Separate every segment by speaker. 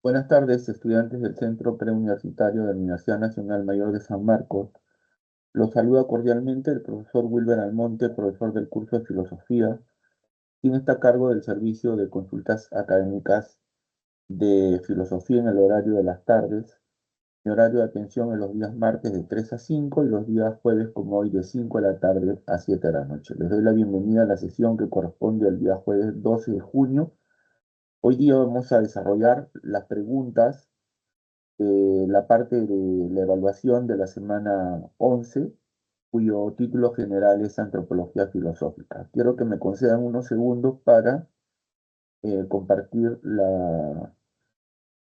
Speaker 1: Buenas tardes, estudiantes del Centro Preuniversitario de la Universidad Nacional Mayor de San Marcos. Los saluda cordialmente el profesor Wilber Almonte, profesor del curso de Filosofía, quien está a cargo del servicio de consultas académicas de Filosofía en el horario de las tardes. Mi horario de atención en los días martes de 3 a 5 y los días jueves como hoy de 5 de la tarde a 7 de la noche. Les doy la bienvenida a la sesión que corresponde al día jueves 12 de junio. Hoy día vamos a desarrollar las preguntas, la parte de la evaluación de la semana 11, cuyo título general es Antropología Filosófica. Quiero que me concedan unos segundos para compartir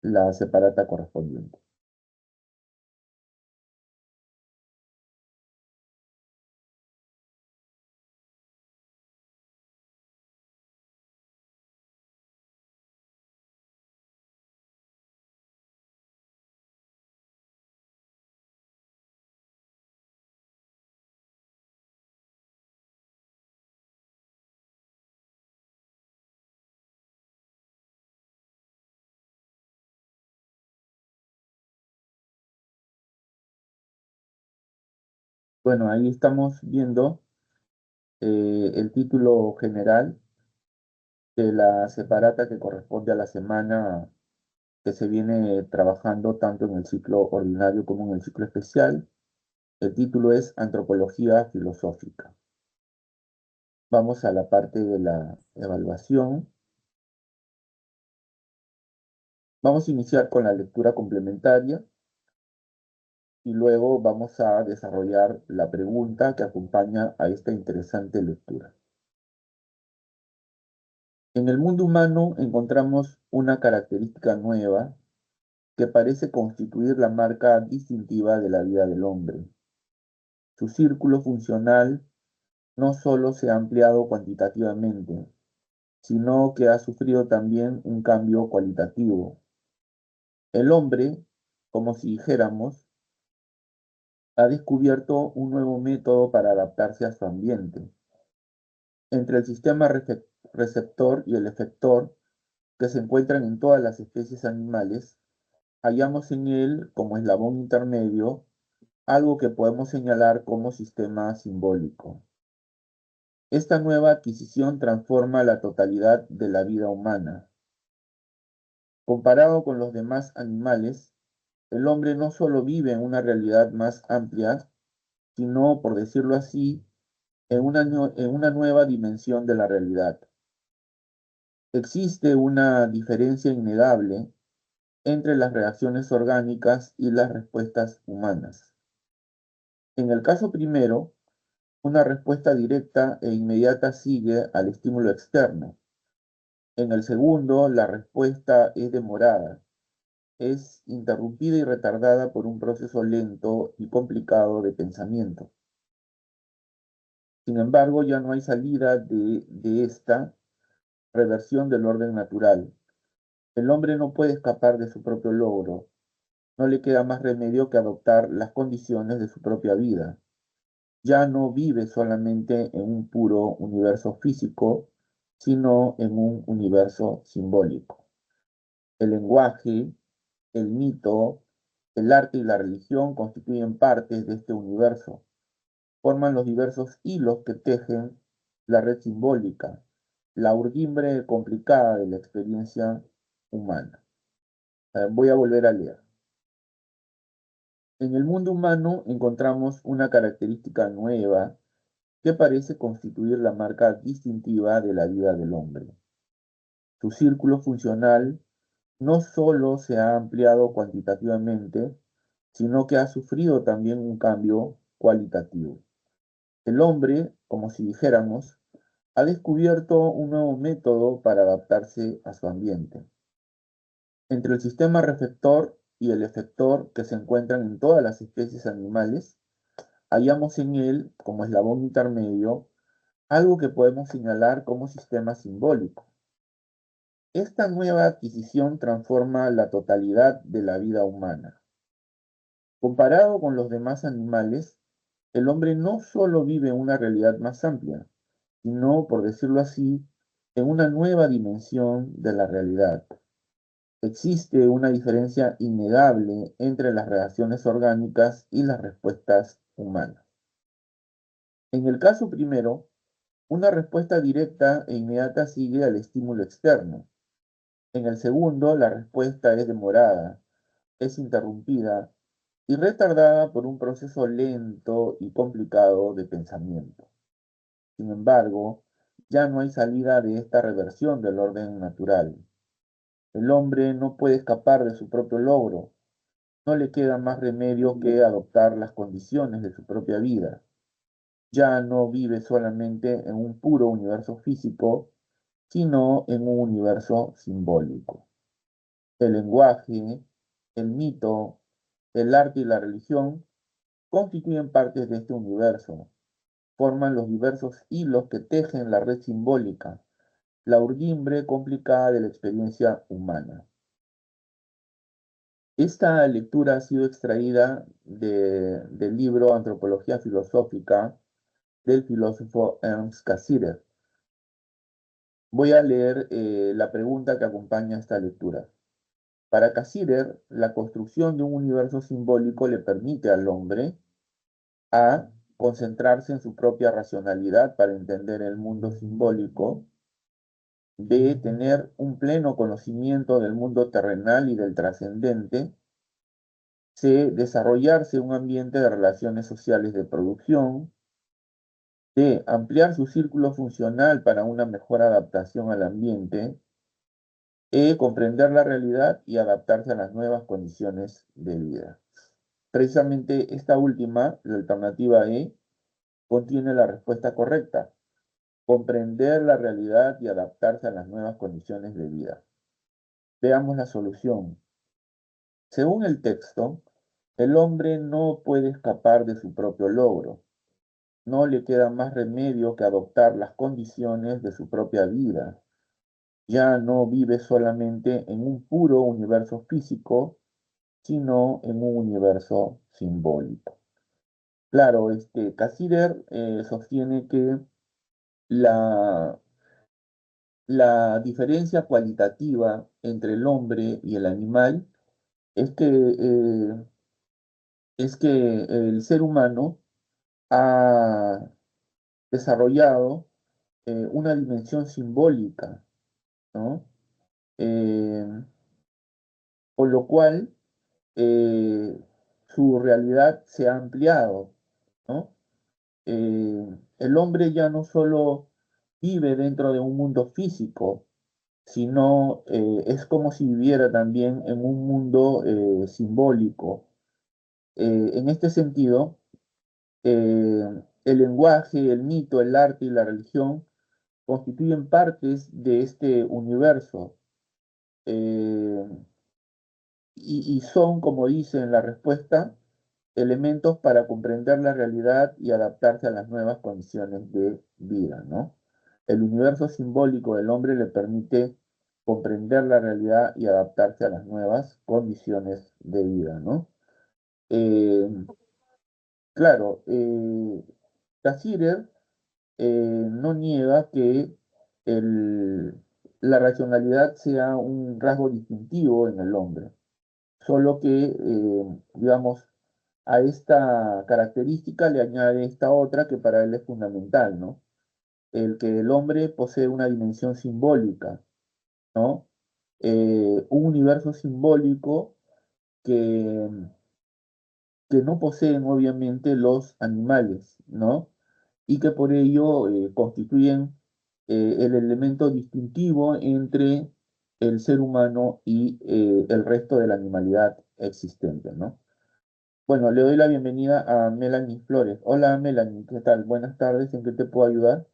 Speaker 1: la separata correspondiente. Bueno, ahí estamos viendo el título general de la separata que corresponde a la semana que se viene trabajando tanto en el ciclo ordinario como en el ciclo especial. El título es Antropología Filosófica. Vamos a la parte de la evaluación. Vamos a iniciar con la lectura complementaria y luego vamos a desarrollar la pregunta que acompaña a esta interesante lectura. En el mundo humano encontramos una característica nueva que parece constituir la marca distintiva de la vida del hombre. Su círculo funcional no solo se ha ampliado cuantitativamente, sino que ha sufrido también un cambio cualitativo. El hombre, como si dijéramos, ha descubierto un nuevo método para adaptarse a su ambiente. Entre el sistema receptor y el efector, que se encuentran en todas las especies animales, hallamos en él, como eslabón intermedio, algo que podemos señalar como sistema simbólico. Esta nueva adquisición transforma la totalidad de la vida humana. Comparado con los demás animales, el hombre no solo vive en una realidad más amplia, sino, por decirlo así, en una nueva dimensión de la realidad. Existe una diferencia innegable entre las reacciones orgánicas y las respuestas humanas. En el caso primero, una respuesta directa e inmediata sigue al estímulo externo. En el segundo, la respuesta es demorada, es interrumpida y retardada por un proceso lento y complicado de pensamiento. Sin embargo, ya no hay salida de esta reversión del orden natural. El hombre no puede escapar de su propio logro. No le queda más remedio que adoptar las condiciones de su propia vida. Ya no vive solamente en un puro universo físico, sino en un universo simbólico. El lenguaje, el mito, el arte y la religión constituyen partes de este universo. Forman los diversos hilos que tejen la red simbólica, la urdimbre complicada de la experiencia humana. Voy a volver a leer. En el mundo humano encontramos una característica nueva que parece constituir la marca distintiva de la vida del hombre. Su círculo funcional no solo se ha ampliado cuantitativamente, sino que ha sufrido también un cambio cualitativo. El hombre, como si dijéramos, ha descubierto un nuevo método para adaptarse a su ambiente. Entre el sistema receptor y el efector que se encuentran en todas las especies animales, hallamos en él, como eslabón intermedio, algo que podemos señalar como sistema simbólico. Esta nueva adquisición transforma la totalidad de la vida humana. Comparado con los demás animales, el hombre no solo vive en una realidad más amplia, sino, por decirlo así, en una nueva dimensión de la realidad. Existe una diferencia innegable entre las reacciones orgánicas y las respuestas humanas. En el caso primero, una respuesta directa e inmediata sigue al estímulo externo. En el segundo, la respuesta es demorada, es interrumpida y retardada por un proceso lento y complicado de pensamiento. Sin embargo, ya no hay salida de esta reversión del orden natural. El hombre no puede escapar de su propio logro. No le queda más remedio que adoptar las condiciones de su propia vida. Ya no vive solamente en un puro universo físico, sino en un universo simbólico. El lenguaje, el mito, el arte y la religión constituyen partes de este universo, forman los diversos hilos que tejen la red simbólica, la urdimbre complicada de la experiencia humana. Esta lectura ha sido extraída del libro Antropología Filosófica del filósofo Ernst Cassirer. Voy a leer la pregunta que acompaña esta lectura. Para Cassirer, la construcción de un universo simbólico le permite al hombre a concentrarse en su propia racionalidad para entender el mundo simbólico, B, tener un pleno conocimiento del mundo terrenal y del trascendente, C, desarrollarse un ambiente de relaciones sociales de producción, D, ampliar su círculo funcional para una mejor adaptación al ambiente, E, comprender la realidad y adaptarse a las nuevas condiciones de vida. Precisamente esta última, la alternativa E, contiene la respuesta correcta: comprender la realidad y adaptarse a las nuevas condiciones de vida. Veamos la solución. Según el texto, el hombre no puede escapar de su propio logro. No le queda más remedio que adoptar las condiciones de su propia vida. Ya no vive solamente en un puro universo físico, sino en un universo simbólico. Claro, Cassirer sostiene que la, la diferencia cualitativa entre el hombre y el animal es que el ser humano ha desarrollado una dimensión simbólica, ¿no? Eh, por lo cual eh, su realidad se ha ampliado, ¿no? El hombre ya no solo vive dentro de un mundo físico, sino es como si viviera también en un mundo simbólico. En este sentido, el lenguaje, el mito, el arte y la religión constituyen partes de este universo eh, y son, como dice en la respuesta, elementos para comprender la realidad y adaptarse a las nuevas condiciones de vida, ¿no? El universo simbólico del hombre le permite comprender la realidad y adaptarse a las nuevas condiciones de vida, ¿no? Eh, claro, Cassirer no niega que el- la racionalidad sea un rasgo distintivo en el hombre, solo que, digamos, a esta característica le añade esta otra que para él es fundamental, ¿no? El que el hombre posee una dimensión simbólica, ¿no? Un universo simbólico que, que no poseen obviamente los animales, ¿no? Y que por ello constituyen el elemento distintivo entre el ser humano y el resto de la animalidad existente, ¿no? Bueno, le doy la bienvenida a Melanie Flores. Hola Melanie, ¿qué tal? Buenas tardes, ¿en qué te puedo ayudar?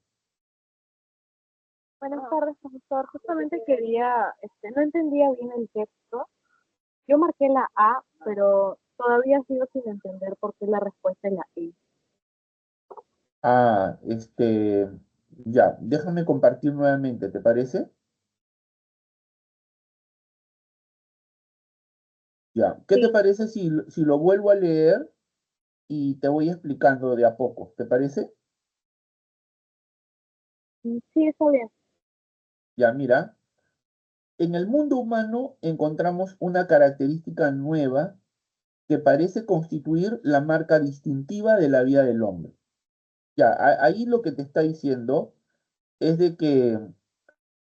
Speaker 2: Buenas tardes, profesor. Justamente quería, no entendía bien el texto. Yo marqué la A, pero todavía sigo sin entender por qué la respuesta es la E.
Speaker 1: Ah, ya, déjame compartir nuevamente, ¿te parece? Ya, ¿qué te
Speaker 2: Sí,
Speaker 1: parece si lo vuelvo a leer y te voy explicando de a poco? ¿Te parece?
Speaker 2: sí, está bien.
Speaker 1: Ya, mira. En el mundo humano encontramos una característica nueva que parece constituir la marca distintiva de la vida del hombre. Ya, ahí lo que te está diciendo es de que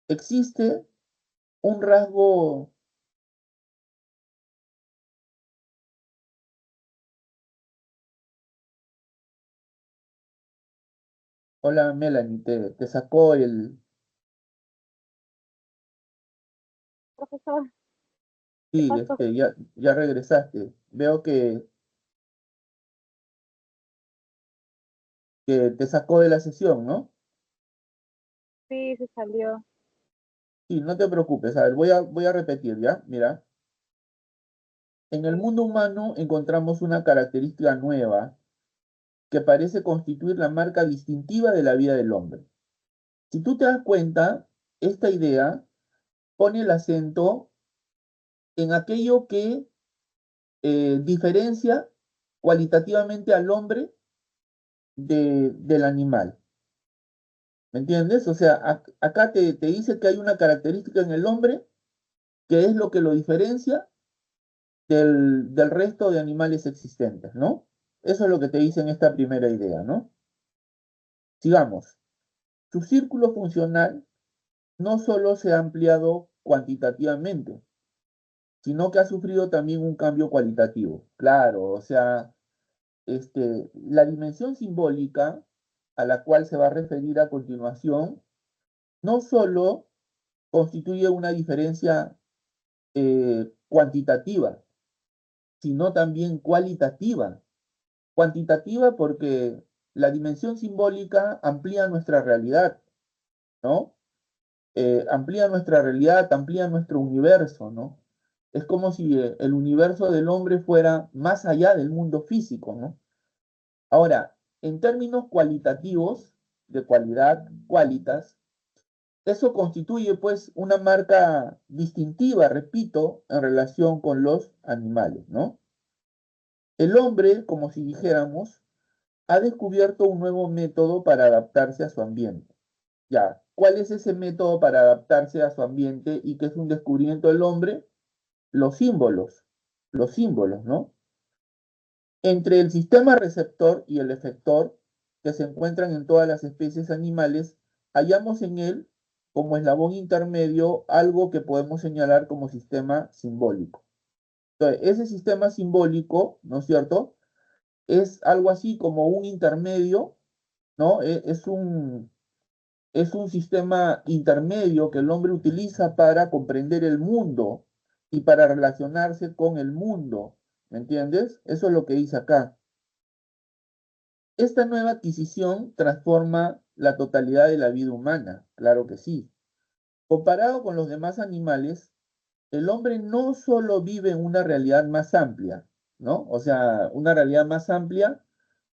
Speaker 1: existe un rasgo. Hola Melanie, te sacó el.
Speaker 2: Profesor, ¿qué
Speaker 1: Sí,
Speaker 2: pasó?
Speaker 1: ya regresaste. Veo que te sacó de la sesión, ¿no?
Speaker 2: Sí, se salió.
Speaker 1: Sí, no te preocupes. A ver, voy a repetir, ¿ya? Mira, en el
Speaker 2: Sí.
Speaker 1: mundo humano encontramos una característica nueva que parece constituir la marca distintiva de la vida del hombre. Si tú te das cuenta, esta idea pone el acento en aquello que diferencia cualitativamente al hombre del animal. ¿Me entiendes? O sea, acá te dice que hay una característica en el hombre que es lo que lo diferencia del resto de animales existentes, ¿no? Eso es lo que te dice en esta primera idea, ¿no? Sigamos. Su círculo funcional no solo se ha ampliado cuantitativamente, sino que ha sufrido también un cambio cualitativo. Claro, o sea, la dimensión simbólica a la cual se va a referir a continuación no solo constituye una diferencia cuantitativa, sino también cualitativa. Cuantitativa porque la dimensión simbólica amplía nuestra realidad, ¿no? Amplía nuestra realidad, amplía nuestro universo, ¿no? Es como si el universo del hombre fuera más allá del mundo físico, ¿no? Ahora, en términos cualitativos, de cualidad, qualitas, eso constituye pues una marca distintiva, repito, en relación con los animales, ¿no? El hombre, como si dijéramos, ha descubierto un nuevo método para adaptarse a su ambiente. Ya, ¿cuál es ese método para adaptarse a su ambiente y qué es un descubrimiento del hombre? Los símbolos, ¿no? Entre el sistema receptor y el efector, que se encuentran en todas las especies animales, hallamos en él, como eslabón intermedio, algo que podemos señalar como sistema simbólico. Entonces, ese sistema simbólico, ¿no es cierto? Es algo así como un intermedio, ¿no? Es un sistema intermedio que el hombre utiliza para comprender el mundo y para relacionarse con el mundo. ¿Me entiendes? Eso es lo que dice acá. Esta nueva adquisición transforma la totalidad de la vida humana, claro que sí. Comparado con los demás animales, el hombre no solo vive en una realidad más amplia, ¿no? O sea, una realidad más amplia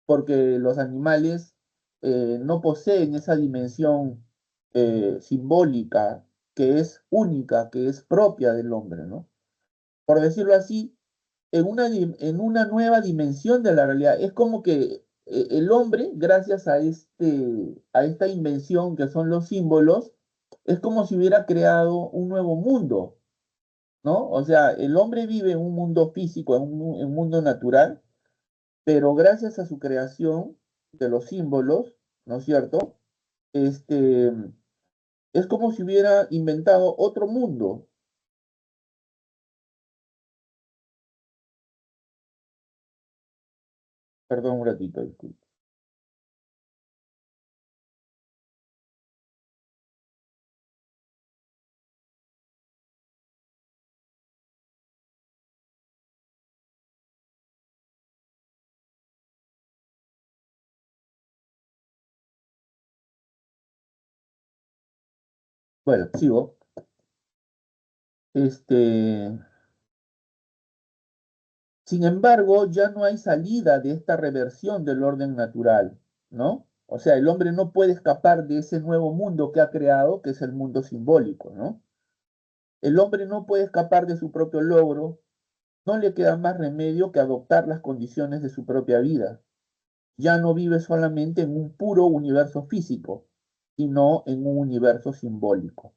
Speaker 1: porque los animales no poseen esa dimensión simbólica que es única, que es propia del hombre, ¿no? Por decirlo así, en una nueva dimensión de la realidad. Es como que el hombre, gracias a esta invención que son los símbolos, es como si hubiera creado un nuevo mundo, ¿no? O sea, el hombre vive en un mundo físico, en un mundo natural, pero gracias a su creación de los símbolos, ¿no es cierto? Este, es como si hubiera inventado otro mundo. Perdón un ratito, disculpe. Bueno, sigo. Este, Sin embargo, ya no hay salida de esta reversión del orden natural, ¿no? O sea, el hombre no puede escapar de ese nuevo mundo que ha creado, que es el mundo simbólico, ¿no? El hombre no puede escapar de su propio logro, no le queda más remedio que adoptar las condiciones de su propia vida. Ya no vive solamente en un puro universo físico, sino en un universo simbólico.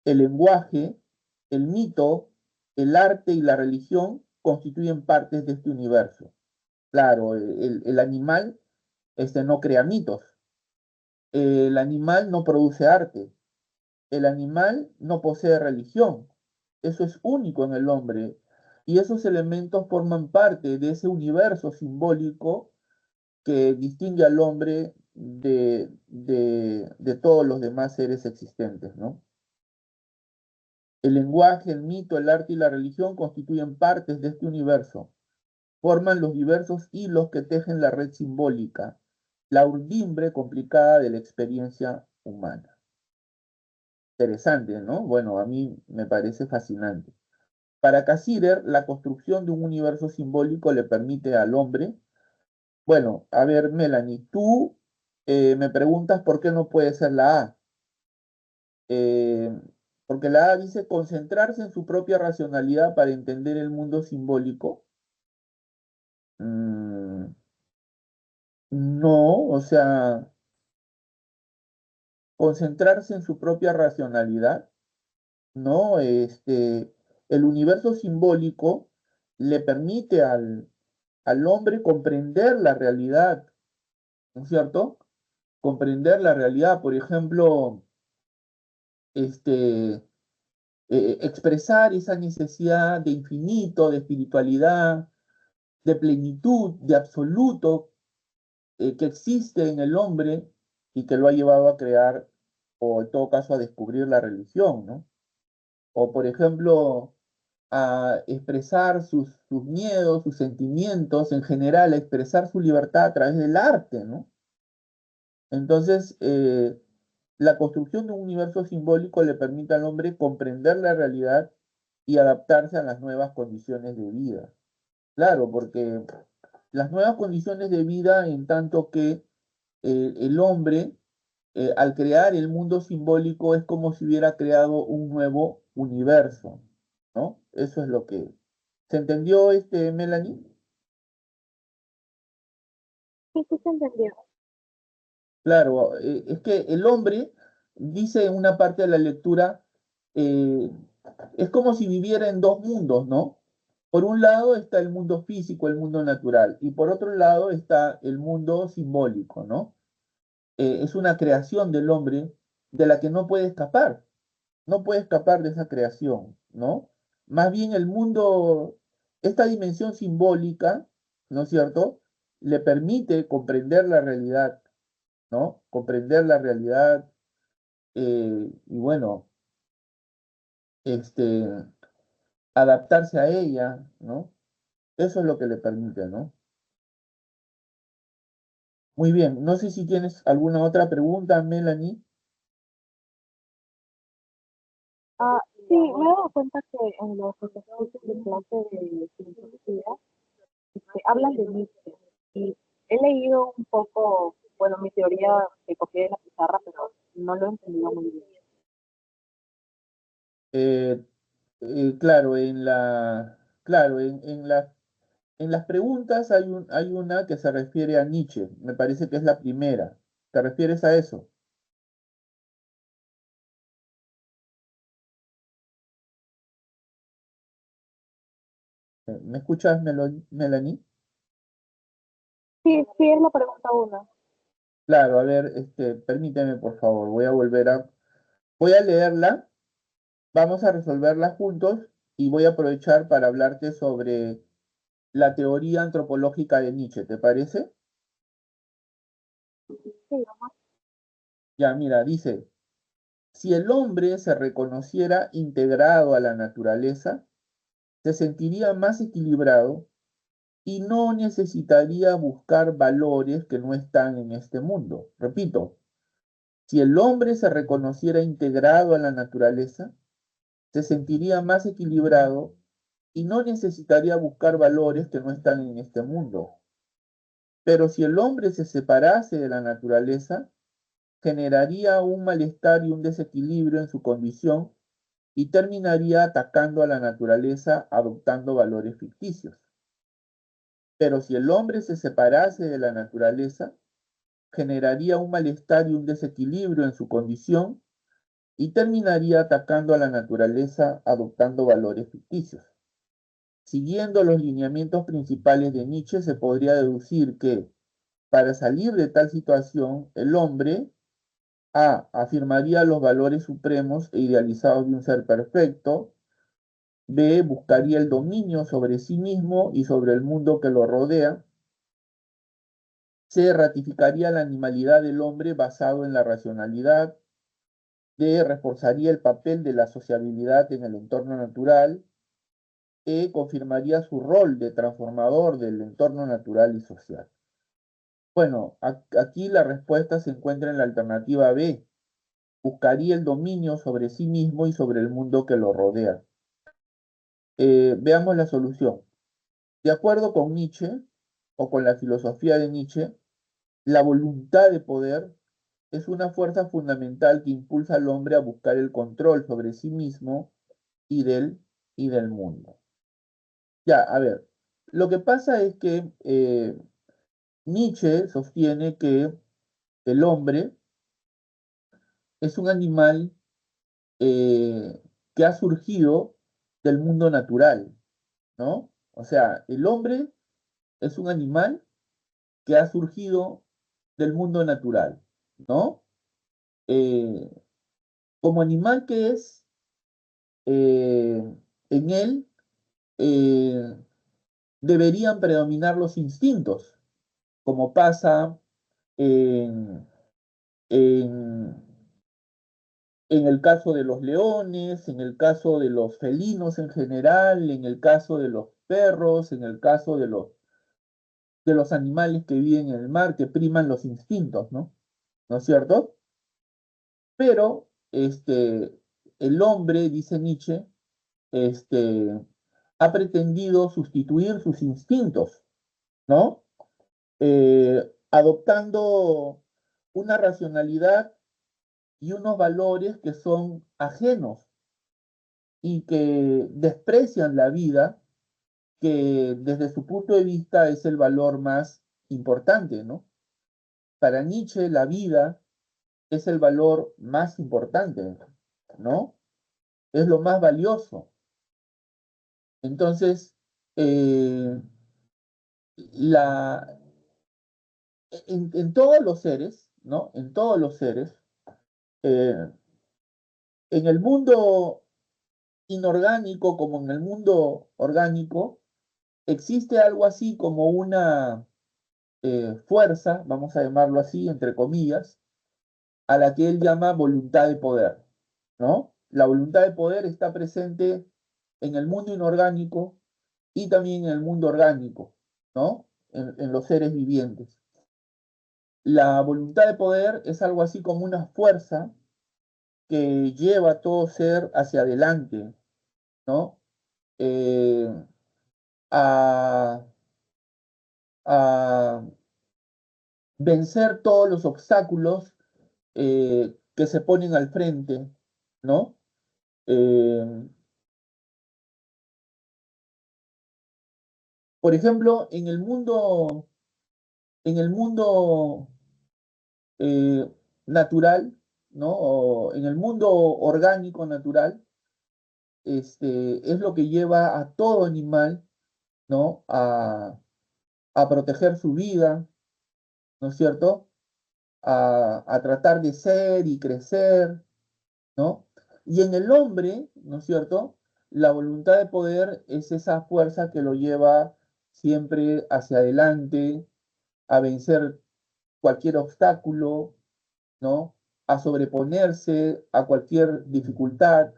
Speaker 1: El lenguaje el mito, el arte y la religión constituyen partes de este universo. Claro, el animal no crea mitos, el animal no produce arte, el animal no posee religión. Eso es único en el hombre. Y esos elementos forman parte de ese universo simbólico que distingue al hombre de todos los demás seres existentes, ¿no? El lenguaje, el mito, el arte y la religión constituyen partes de este universo, forman los diversos hilos que tejen la red simbólica, la urdimbre complicada de la experiencia humana. Interesante, ¿no? Bueno, a mí me parece fascinante. Para Cassirer, la construcción de un universo simbólico le permite al hombre. Bueno, a ver, Melanie, tú me preguntas por qué no puede ser la A. Eh, Porque la A dice concentrarse en su propia racionalidad para entender el mundo simbólico. Mm, no, o sea, concentrarse en su propia racionalidad, ¿no? El universo simbólico le permite al hombre comprender la realidad, ¿no es cierto? Comprender la realidad, por ejemplo, expresar esa necesidad de infinito, de espiritualidad, de plenitud, de absoluto que existe en el hombre y que lo ha llevado a crear, o en todo caso a descubrir la religión, ¿no? O por ejemplo, a expresar sus miedos, sus sentimientos, en general, a expresar su libertad a través del arte, ¿no? Entonces, la construcción de un universo simbólico le permite al hombre comprender la realidad y adaptarse a las nuevas condiciones de vida. Claro, porque las nuevas condiciones de vida en tanto que el hombre, al crear el mundo simbólico, es como si hubiera creado un nuevo universo, ¿no? Eso es lo que... ¿Se entendió, Melanie?
Speaker 2: Sí, sí se entendió.
Speaker 1: Claro, es que el hombre, dice en una parte de la lectura, eh, es como si viviera en dos mundos, ¿no? Por un lado está el mundo físico, el mundo natural, y por otro lado está el mundo simbólico, ¿no? Es una creación del hombre de la que no puede escapar, no puede escapar de esa creación, ¿no? Más bien el mundo, esta dimensión simbólica, ¿no es cierto?, le permite comprender la realidad, ¿no? Comprender la realidad y bueno, este, adaptarse a ella, ¿no? Eso es lo que le permite, ¿no? Muy bien, no sé si tienes alguna otra pregunta, Melanie.
Speaker 2: Ah, sí, me he dado cuenta que en los ejercicios de clase de filosofía hablan de Nietzsche y he leído un poco, bueno, mi teoría que copié de la pizarra, pero no lo he entendido muy bien.
Speaker 1: Eh, claro, claro, en las preguntas hay una que se refiere a Nietzsche, me parece que es la primera. ¿Te refieres a eso? ¿Me escuchas, Melanie?
Speaker 2: Sí, sí es la pregunta uno.
Speaker 1: Claro, a ver, permíteme por favor, voy a leerla, vamos a resolverla juntos y voy a aprovechar para hablarte sobre la teoría antropológica de Nietzsche, ¿te parece?
Speaker 2: Sí,
Speaker 1: Ya, mira, dice, si el hombre se reconociera integrado a la naturaleza, se sentiría más equilibrado y no necesitaría buscar valores que no están en este mundo. Repito, si el hombre se reconociera integrado a la naturaleza, se sentiría más equilibrado y no necesitaría buscar valores que no están en este mundo. Pero si el hombre se separase de la naturaleza, generaría un malestar y un desequilibrio en su condición y terminaría atacando a la naturaleza adoptando valores ficticios. Pero si el hombre se separase de la naturaleza, generaría un malestar y un desequilibrio en su condición y terminaría atacando a la naturaleza adoptando valores ficticios. Siguiendo los lineamientos principales de Nietzsche, se podría deducir que para salir de tal situación, el hombre A. Afirmaría los valores supremos e idealizados de un ser perfecto. B. Buscaría el dominio sobre sí mismo y sobre el mundo que lo rodea. C. Ratificaría la animalidad del hombre basado en la racionalidad. D. Reforzaría el papel de la sociabilidad en el entorno natural. E. Confirmaría su rol de transformador del entorno natural y social. Bueno, aquí la respuesta se encuentra en la alternativa B. Buscaría el dominio sobre sí mismo y sobre el mundo que lo rodea. Veamos la solución. De acuerdo con Nietzsche, o con la filosofía de Nietzsche, la voluntad de poder es una fuerza fundamental que impulsa al hombre a buscar el control sobre sí mismo y del mundo. Ya, a ver, lo que pasa es que Nietzsche sostiene que el hombre es un animal eh, que ha surgido del mundo natural, ¿no? O sea, el hombre es un animal que ha surgido del mundo natural, ¿no? Eh, como animal que es, eh, en él eh, deberían predominar los instintos, como pasa en, en, en el caso de los leones, en el caso de los felinos en general, en el caso de los perros, en el caso de los animales que viven en el mar, que priman los instintos, ¿no? ¿No es cierto? Pero el hombre, dice Nietzsche, este, ha pretendido sustituir sus instintos, ¿no? Adoptando una racionalidad y unos valores que son ajenos y que desprecian la vida, que desde su punto de vista es el valor más importante, ¿no? Para Nietzsche la vida es el valor más importante, ¿no? Es lo más valioso. Entonces, eh, la, en todos los seres, ¿no? En todos los seres, eh, en el mundo inorgánico como en el mundo orgánico, existe algo así como una fuerza, vamos a llamarlo así, entre comillas, a la que él llama voluntad de poder, ¿no? La voluntad de poder está presente en el mundo inorgánico y también en el mundo orgánico, ¿no? En los seres vivientes. La voluntad de poder es algo así como una fuerza que lleva a todo ser hacia adelante, ¿no? Eh, a, a vencer todos los obstáculos que se ponen al frente, ¿no? Eh, por ejemplo, en el mundo eh, natural, ¿no? O en el mundo orgánico natural, es lo que lleva a todo animal, ¿no? A proteger su vida, ¿no es cierto? A tratar de ser y crecer, ¿no? Y en el hombre, ¿no es cierto? La voluntad de poder es esa fuerza que lo lleva siempre hacia adelante, a vencer cualquier obstáculo, ¿no? A sobreponerse a cualquier dificultad,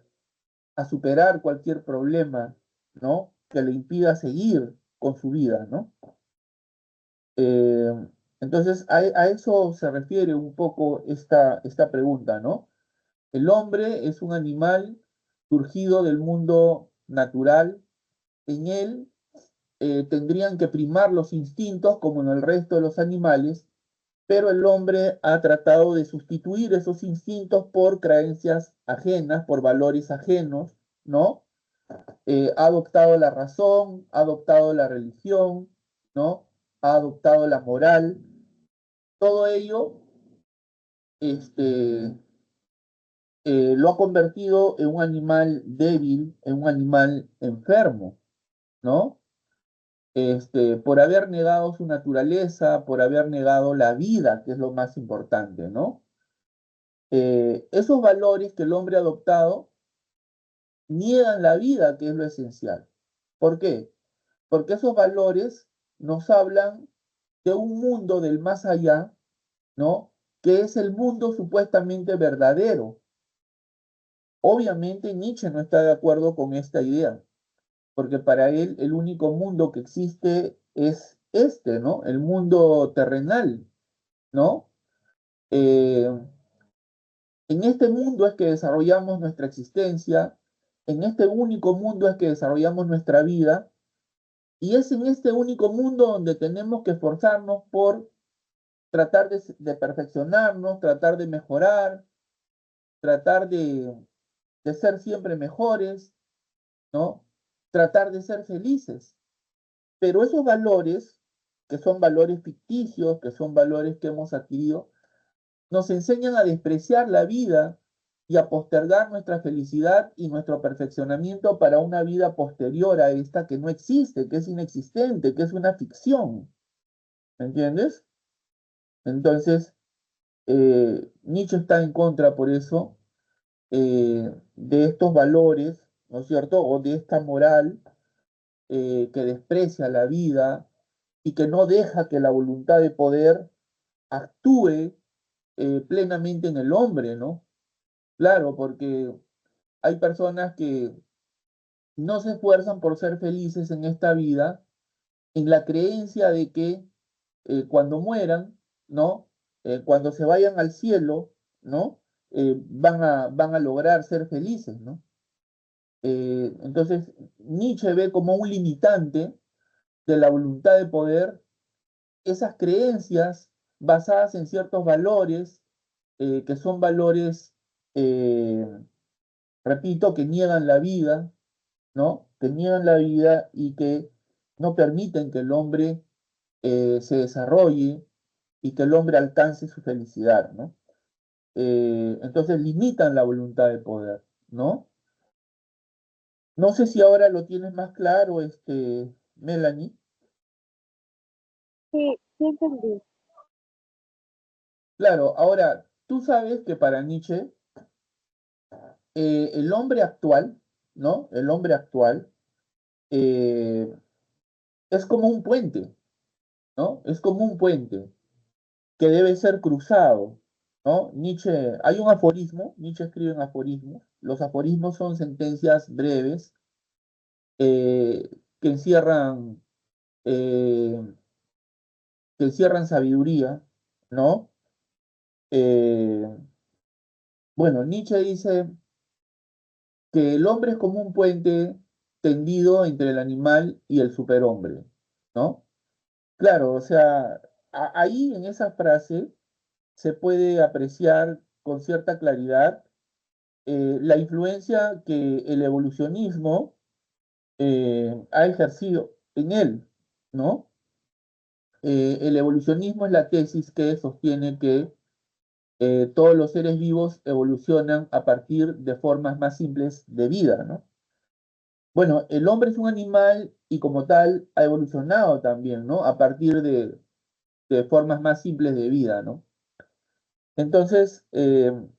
Speaker 1: a superar cualquier problema, ¿no? Que le impida seguir con su vida, ¿no? Eh, entonces, a eso se refiere un poco esta pregunta, ¿no? El hombre es un animal surgido del mundo natural. En él tendrían que primar los instintos como en el resto de los animales, pero el hombre ha tratado de sustituir esos instintos por creencias ajenas, por valores ajenos, ¿no? Ha adoptado la razón, ha adoptado la religión, ¿no? Ha adoptado la moral. Todo ello, este, lo ha convertido en un animal débil, en un animal enfermo, ¿no? Por haber negado su naturaleza, por haber negado la vida, que es lo más importante, ¿no? Esos valores que el hombre ha adoptado niegan la vida, que es lo esencial. ¿Por qué? Porque esos valores nos hablan de un mundo del más allá, ¿no? Que es el mundo supuestamente verdadero. Obviamente Nietzsche no está de acuerdo con esta idea, porque para él el único mundo que existe es este, ¿no? El mundo terrenal, ¿no? Eh, en este mundo es que desarrollamos nuestra existencia, en este único mundo es que desarrollamos nuestra vida, y es en este único mundo donde tenemos que esforzarnos por tratar de perfeccionarnos, tratar de mejorar, tratar de ser siempre mejores, ¿no? Tratar de ser felices. Pero esos valores, que son valores ficticios, que son valores que hemos adquirido, nos enseñan a despreciar la vida y a postergar nuestra felicidad y nuestro perfeccionamiento para una vida posterior a esta que no existe, que es inexistente, que es una ficción. ¿Me entiendes? Entonces, Nietzsche está en contra por eso de estos valores, ¿no es cierto? O de esta moral que desprecia la vida y que no deja que la voluntad de poder actúe plenamente en el hombre, ¿no? Claro, porque hay personas que no se esfuerzan por ser felices en esta vida en la creencia de que cuando mueran, ¿no? Cuando se vayan al cielo, ¿no? Van a lograr ser felices, ¿no? Entonces, Nietzsche ve como un limitante de la voluntad de poder esas creencias basadas en ciertos valores, que son valores, eh, repito, que niegan la vida, ¿no? Que niegan la vida y que no permiten que el hombre se desarrolle y que el hombre alcance su felicidad, ¿no? Entonces limitan la voluntad de poder, ¿no? No sé si ahora lo tienes más claro, Melanie.
Speaker 2: Sí, sí entendí.
Speaker 1: Claro, ahora, tú sabes que para Nietzsche, el hombre actual, ¿no? El hombre actual eh, es como un puente, ¿no? Es como un puente que debe ser cruzado, ¿no? Nietzsche, hay un aforismo, Nietzsche escribe en aforismos. Los aforismos son sentencias breves eh, que encierran, eh, que encierran sabiduría, ¿no? Eh, bueno, Nietzsche dice que el hombre es como un puente tendido entre el animal y el superhombre, ¿no? Claro, o sea, ahí en esa frase se puede apreciar con cierta claridad la influencia que el evolucionismo ha ejercido en él, ¿no? El evolucionismo es la tesis que sostiene que todos los seres vivos evolucionan a partir de formas más simples de vida, ¿no? Bueno, el hombre es un animal y como tal ha evolucionado también, ¿no? A partir de formas más simples de vida, ¿no? Entonces, el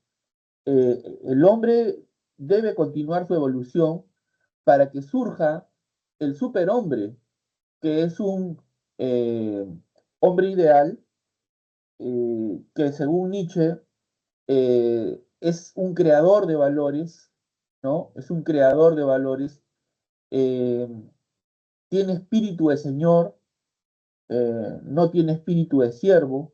Speaker 1: hombre debe continuar su evolución para que surja el superhombre, que es un eh, hombre ideal, que según Nietzsche es un creador de valores, ¿no? Es un creador de valores, eh, tiene espíritu de señor, no tiene espíritu de siervo,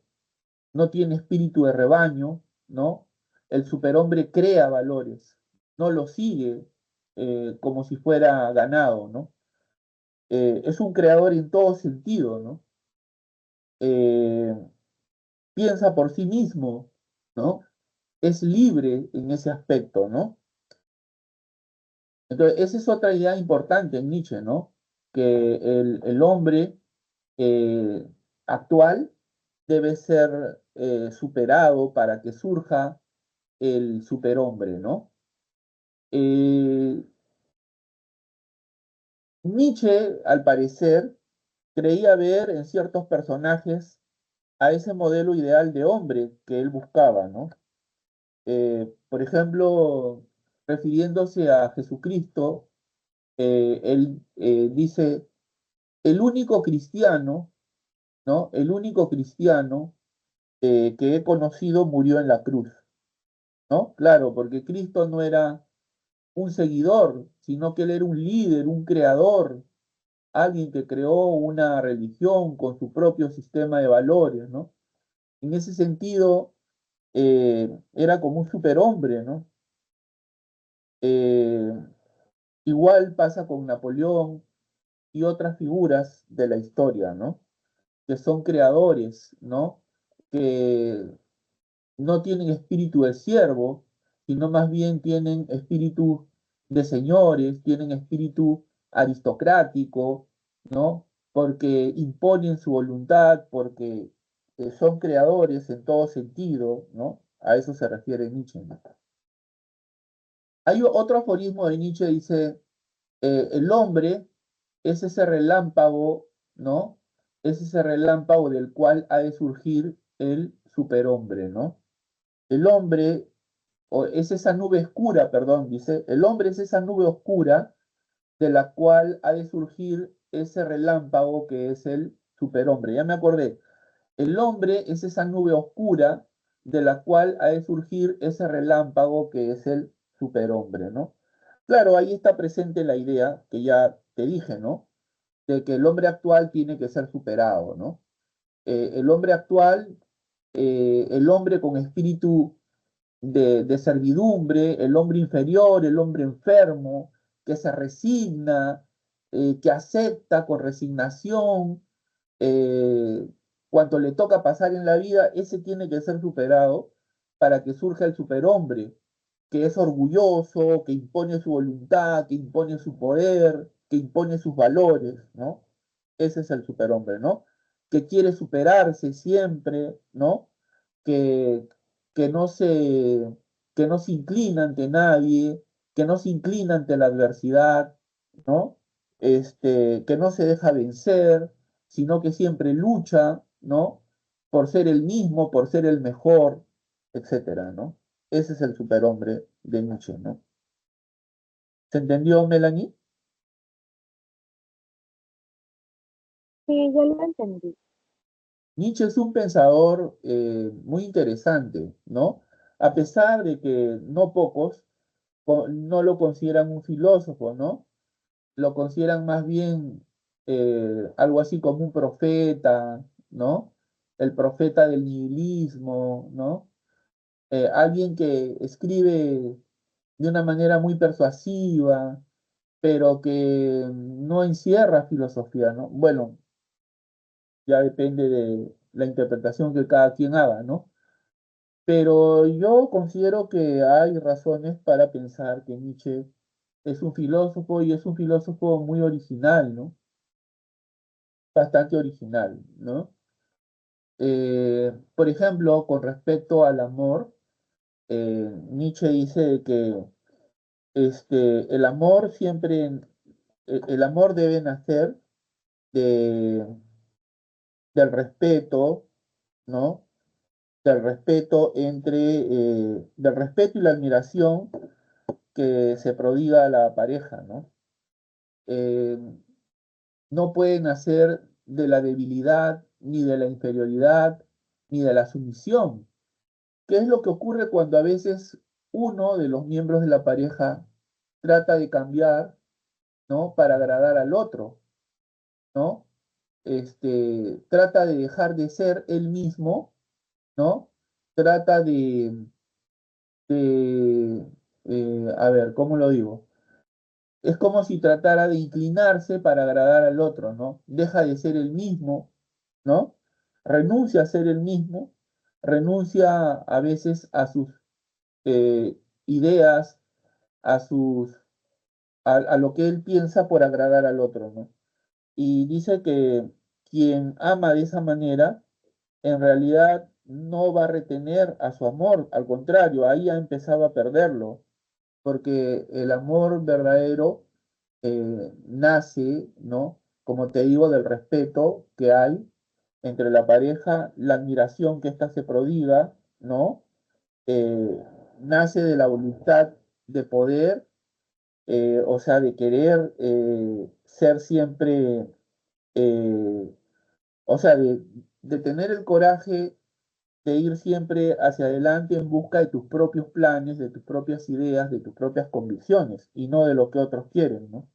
Speaker 1: no tiene espíritu de rebaño, ¿no? El superhombre crea valores, no los sigue como si fuera ganado, ¿no? Es un creador en todo sentido, ¿no? Eh, piensa por sí mismo, ¿no? Es libre en ese aspecto, ¿no? Entonces, esa es otra idea importante en Nietzsche, ¿no? Que el hombre eh, actual debe ser superado para que surja el superhombre, ¿no? Eh, Nietzsche, al parecer, creía ver en ciertos personajes a ese modelo ideal de hombre que él buscaba, ¿no? Por ejemplo, refiriéndose a Jesucristo, él dice, el único cristiano, ¿no? El único cristiano que he conocido murió en la cruz, ¿no? Claro, porque Cristo no era un seguidor, sino que él era un líder, un creador, alguien que creó una religión con su propio sistema de valores, ¿no? En ese sentido, era como un superhombre, ¿no? Eh, Igual pasa con Napoleón y otras figuras de la historia, ¿no? Que son creadores, ¿no? Que no tienen espíritu de siervo, sino más bien tienen espíritu de señores, tienen espíritu aristocrático, ¿no? Porque imponen su voluntad, porque son creadores en todo sentido, ¿no? A eso se refiere Nietzsche, ¿no? Hay otro aforismo de Nietzsche, dice, el hombre es ese relámpago, ¿no? Es ese relámpago del cual ha de surgir el superhombre, ¿no? El hombre, o es esa nube oscura, perdón, dice, el hombre es esa nube oscura de la cual ha de surgir ese relámpago que es el superhombre. Ya me acordé, el hombre es esa nube oscura de la cual ha de surgir ese relámpago que es el superhombre, ¿no? Claro, ahí está presente la idea que ya te dije, ¿no? De que el hombre actual tiene que ser superado, ¿no? El hombre actual, el hombre con espíritu de servidumbre, el hombre inferior, el hombre enfermo, que se resigna, que acepta con resignación eh, cuanto le toca pasar en la vida, ese tiene que ser superado para que surja el superhombre, que es orgulloso, que impone su voluntad, que impone su poder, que impone sus valores, ¿no? Ese es el superhombre, ¿no? Que quiere superarse siempre, ¿no? Que, que no se, que no se inclina ante nadie, que no se inclina ante la adversidad, ¿no? Que no se deja vencer, sino que siempre lucha, ¿no? Por ser el mismo, por ser el mejor, etcétera, ¿no? Ese es el superhombre de Nietzsche, ¿no? ¿Se entendió, Melanie?
Speaker 2: Sí, yo lo entendí.
Speaker 1: Nietzsche es un pensador muy interesante, ¿no? A pesar de que no pocos no lo consideran un filósofo, ¿no? Lo consideran más bien algo así como un profeta, ¿no? El profeta del nihilismo, ¿no? Alguien que escribe de una manera muy persuasiva, pero que no encierra filosofía, ¿no? Bueno, ya depende de la interpretación que cada quien haga, ¿no? Pero yo considero que hay razones para pensar que Nietzsche es un filósofo y es un filósofo muy original, ¿no? Bastante original, ¿no? Por ejemplo, con respecto al amor, Nietzsche dice que el amor siempre, el amor debe nacer de, del respeto, ¿no? Del respeto y la admiración que se prodiga a la pareja, ¿no? Eh, no puede nacer de la debilidad, ni de la inferioridad, ni de la sumisión. ¿Qué es lo que ocurre cuando a veces uno de los miembros de la pareja trata de cambiar, ¿no? Para agradar al otro, ¿no? Trata de dejar de ser él mismo, ¿no? Trata de a ver, ¿cómo lo digo? Es como si tratara de inclinarse para agradar al otro, ¿no? Deja de ser el mismo, ¿no? Renuncia a ser el mismo, renuncia a veces a sus ideas, a a lo que él piensa por agradar al otro, ¿no? Y dice que quien ama de esa manera, en realidad no va a retener a su amor, al contrario, ahí ha empezado a perderlo, porque el amor verdadero nace, ¿no? Como te digo, del respeto que hay entre la pareja, la admiración que ésta se prodiga, ¿no? Eh, nace de la voluntad de poder, o sea, de querer ser siempre, eh, o sea, de tener el coraje de ir siempre hacia adelante en busca de tus propios planes, de tus propias ideas, de tus propias convicciones y no de lo que otros quieren, ¿no?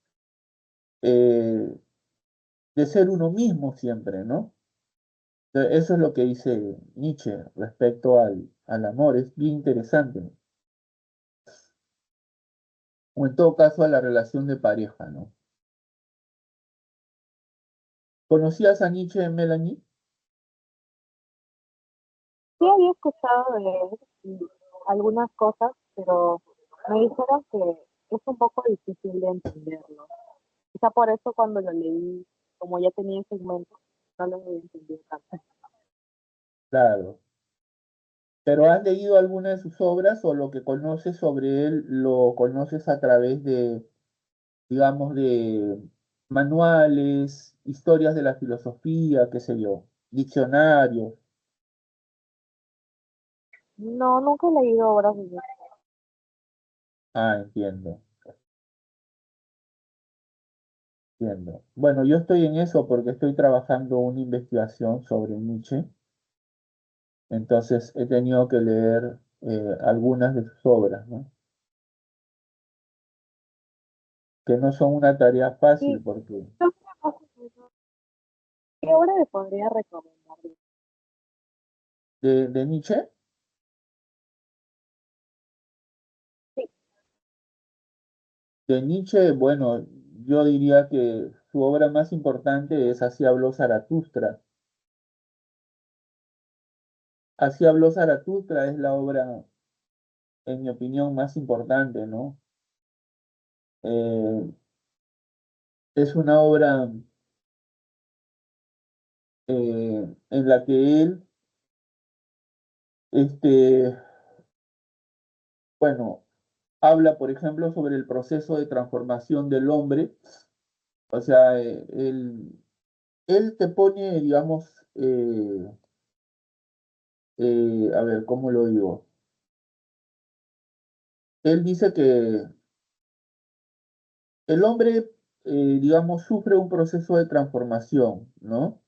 Speaker 1: Eh, de ser uno mismo siempre, ¿no? Eso es lo que dice Nietzsche respecto al amor, es bien interesante, ¿no? O en todo caso a la relación de pareja, ¿no? ¿Conocías a Nietzsche, Melanie?
Speaker 2: Sí había escuchado de él algunas cosas, pero me dijeron que es un poco difícil de entenderlo. Quizá por eso cuando lo leí, como ya tenía el segmento, no lo había entendido tanto.
Speaker 1: Claro. ¿Pero has leído alguna de sus obras o lo que conoces sobre él lo conoces a través de, digamos, de manuales, historias de la filosofía, qué sé yo, diccionarios?
Speaker 2: No, nunca he leído obras de él.
Speaker 1: Ah, entiendo, entiendo. Bueno, yo estoy en eso porque estoy trabajando una investigación sobre Nietzsche, entonces he tenido que leer algunas de sus obras, ¿no? Que no son una tarea
Speaker 2: Y
Speaker 1: fácil porque
Speaker 2: creo que más o menos, ¿qué obra me podría recomendar?
Speaker 1: de Nietzsche.
Speaker 2: Sí,
Speaker 1: De Nietzsche, bueno, yo diría que su obra más importante es Así habló Zaratustra. Así habló Zaratustra es la obra, en mi opinión, más importante, ¿no? Eh, es una obra en la que él, este, bueno, habla, por ejemplo, sobre el proceso de transformación del hombre. O sea, él te pone, digamos, a ver, ¿cómo lo digo? Él dice que el hombre, digamos, sufre un proceso de transformación, ¿no?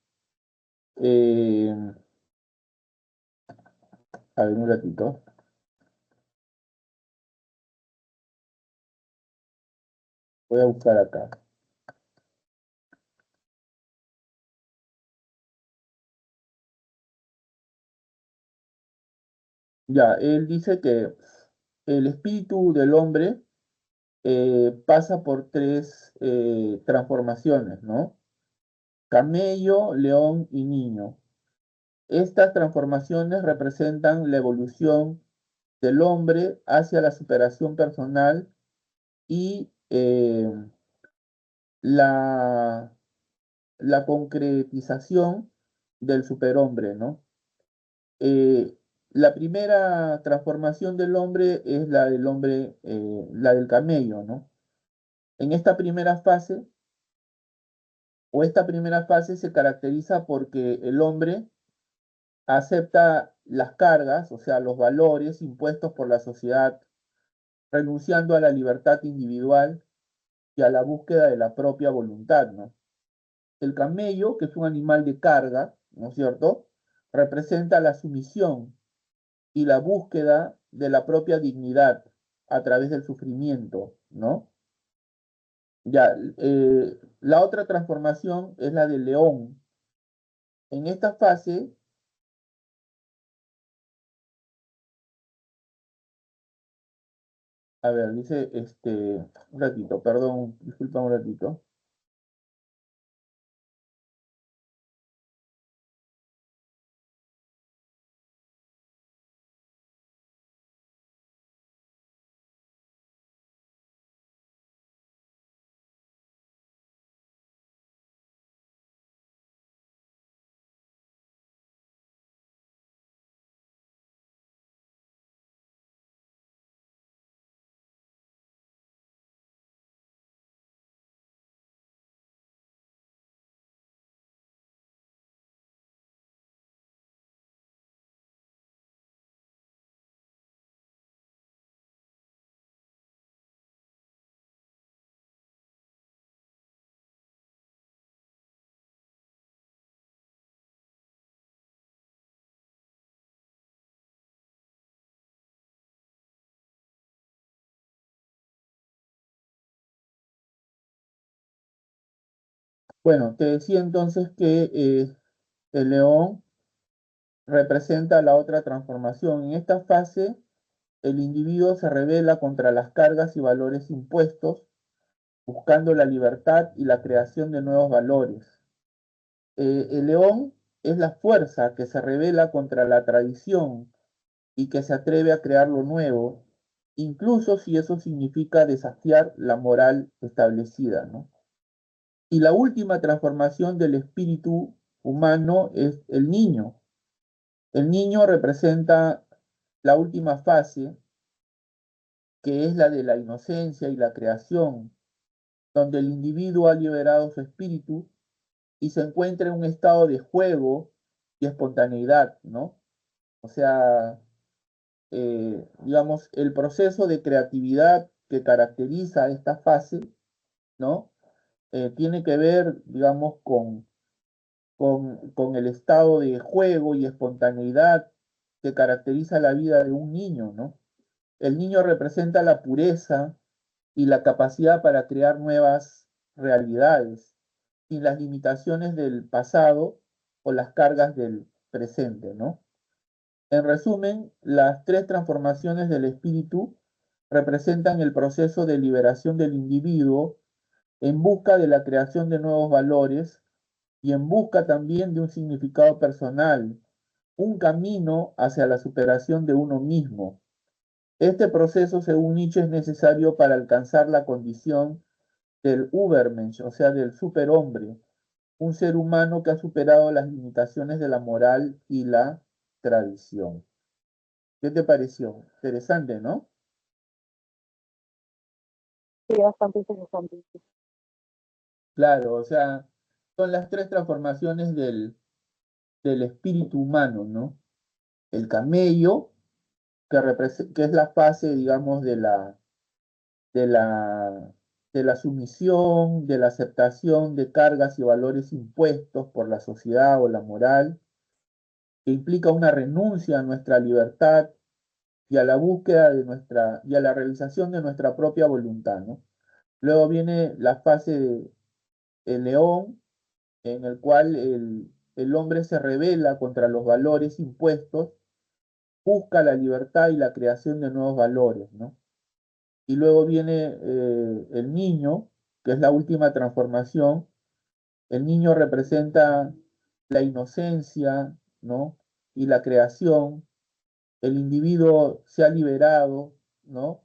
Speaker 1: Eh, a ver, un ratito. Voy a buscar acá. Ya, él dice que el espíritu del hombre pasa por tres transformaciones, ¿no? Camello, león y niño. Estas transformaciones representan la evolución del hombre hacia la superación personal y la la concretización del superhombre, ¿no? La primera transformación del hombre es la del hombre, la del camello, ¿no? En esta primera fase, esta primera fase se caracteriza porque el hombre acepta las cargas, o sea, los valores impuestos por la sociedad, renunciando a la libertad individual y a la búsqueda de la propia voluntad, ¿no? El camello, que es un animal de carga, ¿no es cierto?, representa la sumisión y la búsqueda de la propia dignidad a través del sufrimiento, ¿no? Ya, la otra transformación es la del león. En esta fase, a ver, dice, un ratito, perdón, disculpa un ratito. Bueno, te decía entonces que el león representa la otra transformación. En esta fase, el individuo se rebela contra las cargas y valores impuestos, buscando la libertad y la creación de nuevos valores. El león es la fuerza que se rebela contra la tradición y que se atreve a crear lo nuevo, incluso si eso significa desafiar la moral establecida, ¿no? Y la última transformación del espíritu humano es el niño. El niño representa la última fase, que es la de la inocencia y la creación, donde el individuo ha liberado su espíritu y se encuentra en un estado de juego y espontaneidad, ¿no? O sea, digamos, el proceso de creatividad que caracteriza esta fase, ¿no? Tiene que ver, digamos, con el estado de juego y espontaneidad que caracteriza la vida de un niño, ¿no? El niño representa la pureza y la capacidad para crear nuevas realidades, sin las limitaciones del pasado o las cargas del presente, ¿no? En resumen, las tres transformaciones del espíritu representan el proceso de liberación del individuo en busca de la creación de nuevos valores y en busca también de un significado personal, un camino hacia la superación de uno mismo. Este proceso, según Nietzsche, es necesario para alcanzar la condición del Übermensch, o sea, del superhombre, un ser humano que ha superado las limitaciones de la moral y la tradición. ¿Qué te pareció? Interesante, ¿no?
Speaker 2: Sí, bastante interesante.
Speaker 1: Claro, o sea, son las tres transformaciones del espíritu humano, ¿no? El camello, que es la fase, digamos, de la, de la sumisión, de la aceptación de cargas y valores impuestos por la sociedad o la moral, que implica una renuncia a nuestra libertad y a la búsqueda de y a la realización de nuestra propia voluntad, ¿no? Luego viene la fase del león, en el cual el hombre se rebela contra los valores impuestos, busca la libertad y la creación de nuevos valores, ¿no? Y luego viene el niño, que es la última transformación. El niño representa la inocencia, ¿no? Y la creación. El individuo se ha liberado, ¿no?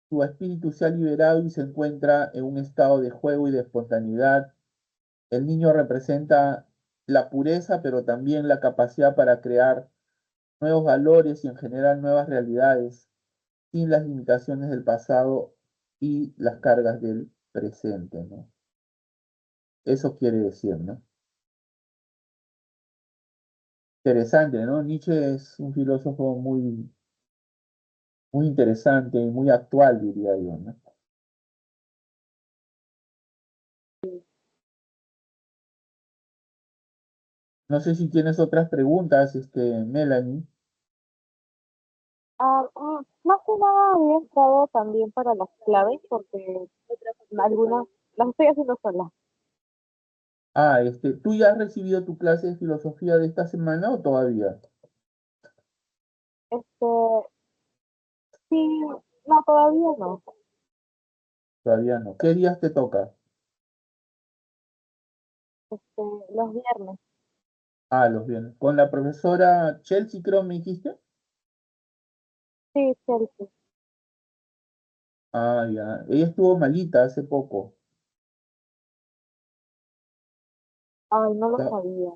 Speaker 1: Su espíritu se ha liberado y se encuentra en un estado de juego y de espontaneidad. El niño representa la pureza, pero también la capacidad para crear nuevos valores y en general nuevas realidades, sin las limitaciones del pasado y las cargas del presente, ¿no? Eso quiere decir, ¿no? Interesante, ¿no? Nietzsche es un filósofo muy interesante y muy actual, diría yo, ¿no? No sé si tienes otras preguntas, Melanie.
Speaker 2: Más que nada había entrado también para las claves porque algunas las estoy haciendo sola.
Speaker 1: Ah, ¿tú ya has recibido tu clase de filosofía de esta semana o todavía?
Speaker 2: Este, sí, no, todavía no.
Speaker 1: Todavía no. ¿Qué días te toca?
Speaker 2: Este, los viernes.
Speaker 1: Ah, los viernes. Con la profesora Chelsea, creo me dijiste.
Speaker 2: Sí, Chelsea.
Speaker 1: Ah, ya. Ella estuvo malita hace poco.
Speaker 2: Ay, no lo
Speaker 1: Está-
Speaker 2: sabía.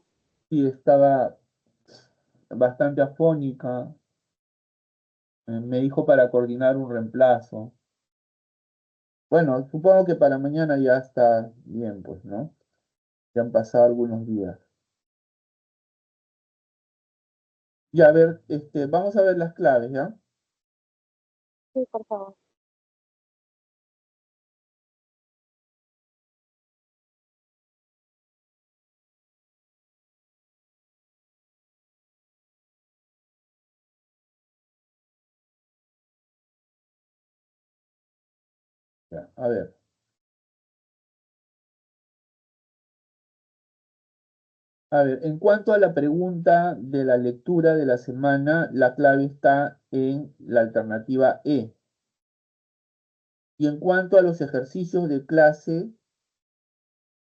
Speaker 1: Sí, estaba bastante afónica. Me dijo para coordinar un reemplazo. Bueno, supongo que para mañana ya está bien, pues, ¿no? Ya han pasado algunos días. Ya, a ver, vamos a ver las claves, ¿ya?
Speaker 2: Sí, por favor.
Speaker 1: Ya, a ver. A ver, en cuanto a la pregunta de la lectura de la semana, la clave está en la alternativa E. Y en cuanto a los ejercicios de clase,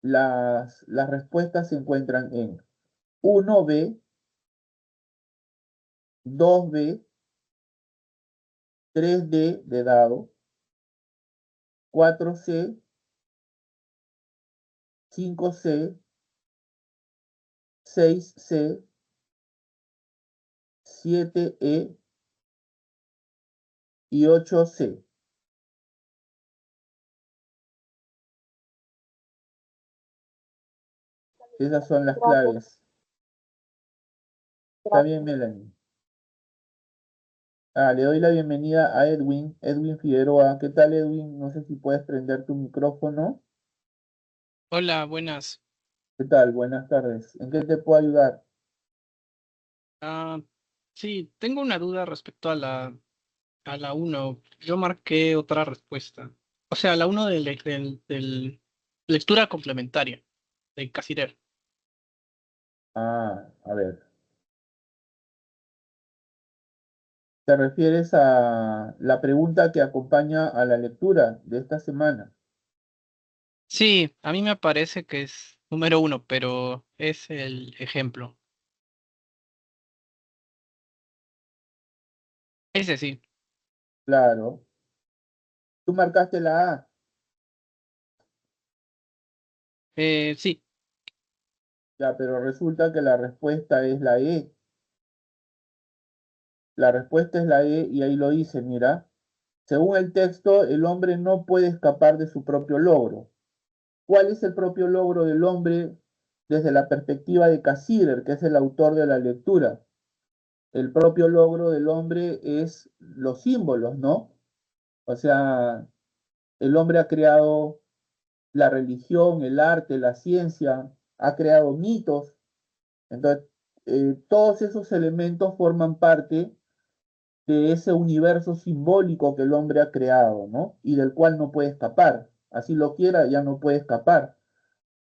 Speaker 1: las respuestas se encuentran en 1B, 2B, 3D de dado, 4C, 5C, 6C, 7E y 8C. Esas son las
Speaker 2: Gracias,
Speaker 1: claves. Está bien,
Speaker 2: gracias.
Speaker 1: Melanie. Le doy la bienvenida a Edwin, Edwin Figueroa. ¿Qué tal, Edwin? No sé si puedes prender tu micrófono.
Speaker 3: Hola, buenas.
Speaker 1: ¿Qué tal? Buenas tardes. ¿En qué te puedo ayudar?
Speaker 3: Ah, sí, tengo una duda respecto a la uno. Yo marqué otra respuesta. O sea, la uno del lectura complementaria de Casirer.
Speaker 1: A ver. ¿Te refieres a la pregunta que acompaña a la lectura de esta semana?
Speaker 3: Sí, a mí me parece que es número uno, pero es el ejemplo. Ese sí.
Speaker 1: Claro. Tú marcaste la A,
Speaker 3: Sí.
Speaker 1: ya, pero resulta que la respuesta es la E. La respuesta es la E y ahí lo dice, mira. Según el texto, el hombre no puede escapar de su propio logro. ¿Cuál es el propio logro del hombre desde la perspectiva de Cassirer, que es el autor de la lectura? El propio logro del hombre es los símbolos, ¿no? O sea, el hombre ha creado la religión, el arte, la ciencia, ha creado mitos. Entonces, todos esos elementos forman parte de ese universo simbólico que el hombre ha creado, ¿no? Y del cual no puede escapar. Así lo quiera, ya no puede escapar,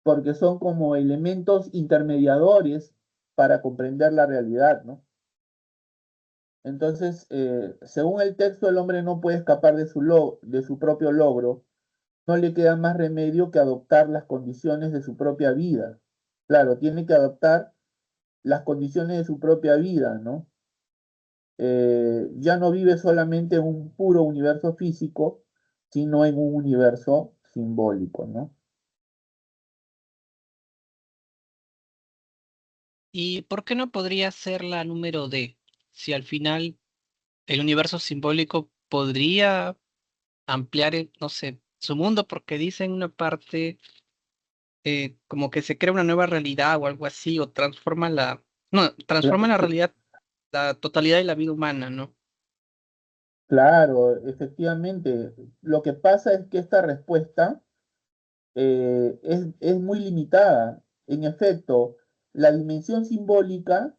Speaker 1: porque son como elementos intermediadores para comprender la realidad, ¿no? Entonces, según el texto, el hombre no puede escapar de su propio logro, no le queda más remedio que adoptar las condiciones de su propia vida. Claro, tiene que adoptar las condiciones de su propia vida, ¿no? Ya no vive solamente en un puro universo físico, sino en un universo simbólico, ¿no?
Speaker 3: ¿Y por qué no podría ser la número D? Si al final el universo simbólico podría ampliar, no sé, su mundo, porque dice en una parte como que se crea una nueva realidad o algo así, o transforma no, transforma la realidad, la totalidad de la vida humana, ¿no?
Speaker 1: Claro, efectivamente. Lo que pasa es que esta respuesta es muy limitada. En efecto, la dimensión simbólica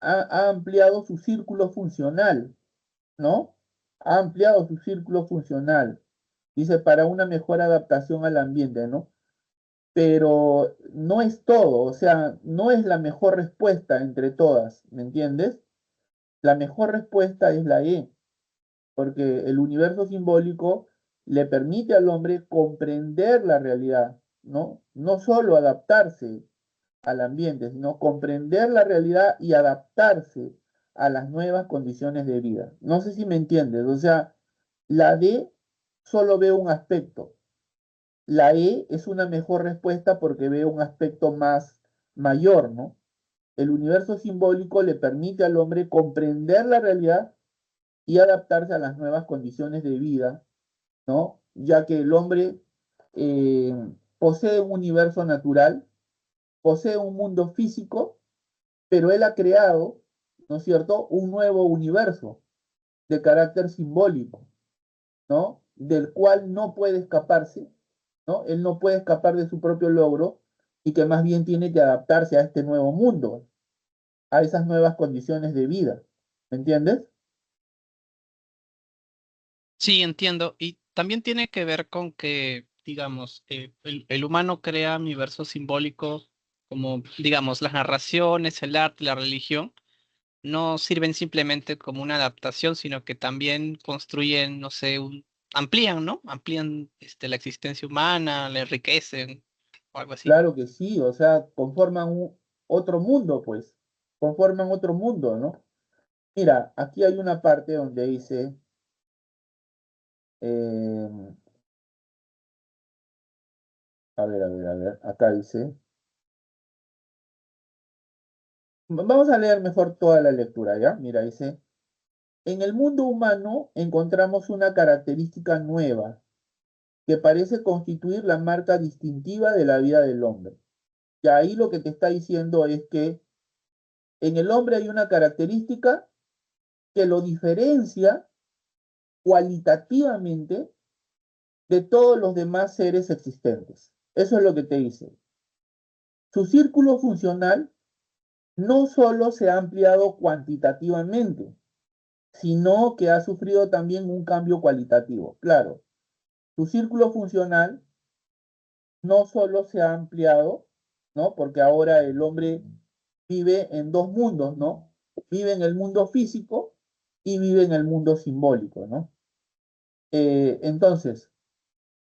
Speaker 1: ha ampliado su círculo funcional, ¿no? Ha ampliado su círculo funcional. Dice, para una mejor adaptación al ambiente, ¿no? Pero no es todo, o sea, no es la mejor respuesta entre todas, ¿me entiendes? La mejor respuesta es la E, porque el universo simbólico le permite al hombre comprender la realidad, ¿no? No solo adaptarse al ambiente, sino comprender la realidad y adaptarse a las nuevas condiciones de vida. No sé si me entiendes, o sea, la D solo ve un aspecto, la E es una mejor respuesta porque ve un aspecto más mayor, ¿no? El universo simbólico le permite al hombre comprender la realidad y adaptarse a las nuevas condiciones de vida, ¿no? Ya que el hombre eh, posee un universo natural, posee un mundo físico, pero él ha creado, ¿no es cierto?, un nuevo universo de carácter simbólico, ¿no? Del cual no puede escaparse, ¿no? Él no puede escapar de su propio logro y que más bien tiene que adaptarse a este nuevo mundo, a esas nuevas condiciones de vida. ¿Me entiendes?
Speaker 3: Sí, entiendo. Y también tiene que ver con que, digamos, el humano crea universos simbólicos como digamos las narraciones, el arte, la religión, no sirven simplemente como una adaptación, sino que también construyen, no sé, amplían, ¿no? Amplían la existencia humana, la enriquecen, o algo así.
Speaker 1: Claro que sí, o sea, conforman otro mundo, pues, conforman otro mundo, ¿no? Mira, aquí hay una parte donde dice, eh, a ver, acá dice, vamos a leer mejor toda la lectura, ¿ya? Mira, dice, en el mundo humano encontramos una característica nueva que parece constituir la marca distintiva de la vida del hombre. Y ahí lo que te está diciendo es que en el hombre hay una característica que lo diferencia cualitativamente de todos los demás seres existentes. Eso es lo que te dice. Su círculo funcional no solo se ha ampliado cuantitativamente, sino que ha sufrido también un cambio cualitativo. Claro, su círculo funcional no solo se ha ampliado, ¿no? Porque ahora el hombre vive en dos mundos, ¿no? Vive en el mundo físico y vive en el mundo simbólico, ¿no? Entonces,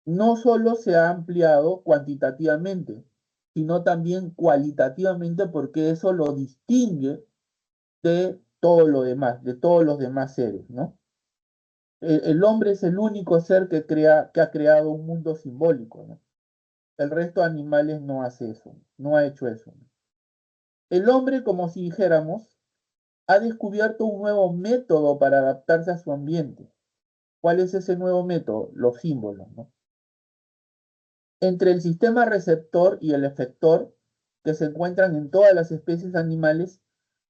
Speaker 1: no solo se ha ampliado cuantitativamente, sino también cualitativamente porque eso lo distingue de todo lo demás, de todos los demás seres, ¿no? El hombre es el único ser que ha creado un mundo simbólico, ¿no? El resto de animales no hace eso, no ha hecho eso. El hombre, como si dijéramos, ha descubierto un nuevo método para adaptarse a su ambiente. ¿Cuál es ese nuevo método? Los símbolos, ¿no? Entre el sistema receptor y el efector, que se encuentran en todas las especies animales,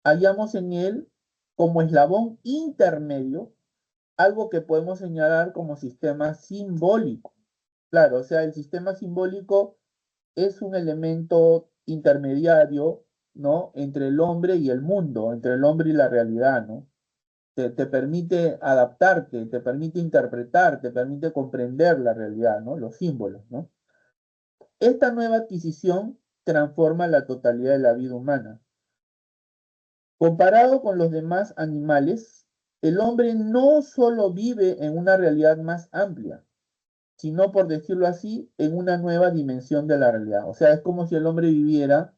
Speaker 1: hallamos en él como eslabón intermedio algo que podemos señalar como sistema simbólico. Claro, o sea, el sistema simbólico es un elemento intermediario, ¿no? Entre el hombre y el mundo, entre el hombre y la realidad, ¿no? Te permite adaptarte, te permite interpretar, te permite comprender la realidad, ¿no? Los símbolos, ¿no? Esta nueva adquisición transforma la totalidad de la vida humana. Comparado con los demás animales, el hombre no solo vive en una realidad más amplia, sino, por decirlo así, en una nueva dimensión de la realidad. O sea, es como si el hombre viviera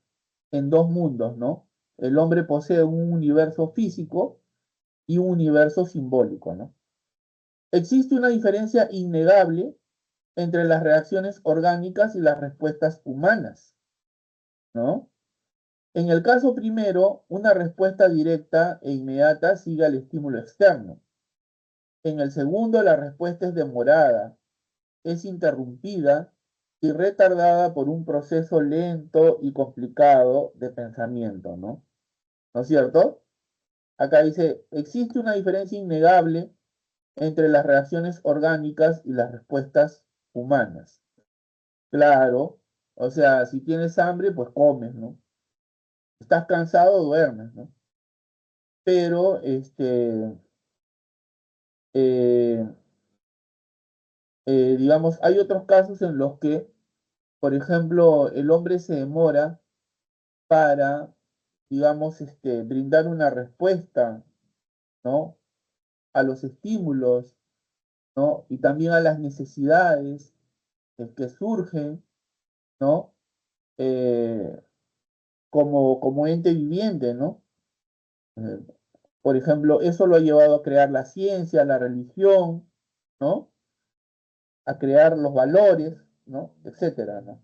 Speaker 1: en dos mundos, ¿no? El hombre posee un universo físico y un universo simbólico, ¿no? Existe una diferencia innegable entre las reacciones orgánicas y las respuestas humanas, ¿no? En el caso primero, una respuesta directa e inmediata sigue al estímulo externo. En el segundo, la respuesta es demorada, es interrumpida y retardada por un proceso lento y complicado de pensamiento, ¿no? ¿No es cierto? Acá dice, existe una diferencia innegable entre las reacciones orgánicas y las respuestas humanas. Claro, o sea, si tienes hambre, pues comes, ¿no? Estás cansado, duermes, ¿no? Pero, eh, digamos, hay otros casos en los que, por ejemplo, el hombre se demora para, digamos, brindar una respuesta, ¿no? A los estímulos, ¿no? Y también a las necesidades que surgen, ¿no? Eh, como ente viviente, ¿no? Eh, por ejemplo, eso lo ha llevado a crear la ciencia, la religión, ¿no? A crear los valores, ¿no? Etcétera, ¿no?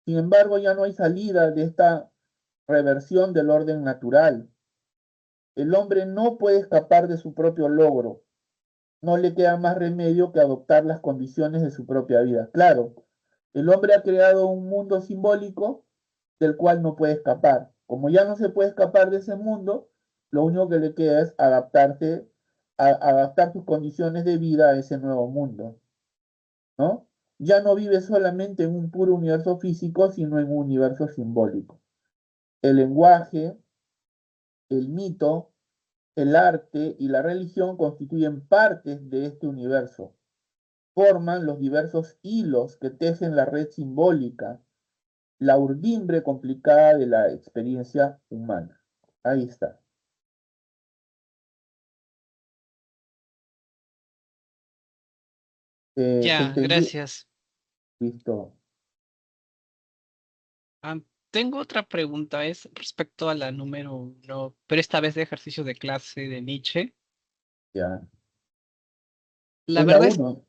Speaker 1: Sin embargo, ya no hay salida de esta reversión del orden natural. El hombre no puede escapar de su propio logro. No le queda más remedio que adoptar las condiciones de su propia vida. Claro, el hombre ha creado un mundo simbólico del cual no puede escapar. Como ya no se puede escapar de ese mundo, lo único que le queda es adaptarse, adaptar sus condiciones de vida a ese nuevo mundo, ¿no? Ya no vive solamente en un puro universo físico, sino en un universo simbólico. El lenguaje, el mito, el arte y la religión constituyen partes de este universo. Forman los diversos hilos que tejen la red simbólica la urdimbre complicada de la experiencia humana. Ahí está. ¿Se
Speaker 3: Ya,
Speaker 1: entendió?
Speaker 3: gracias.
Speaker 1: Listo.
Speaker 3: Ah, tengo otra pregunta, es respecto a la número uno, pero esta vez de ejercicio de clase de Nietzsche.
Speaker 1: Ya.
Speaker 3: La
Speaker 1: Es la
Speaker 3: verdad es,
Speaker 1: uno.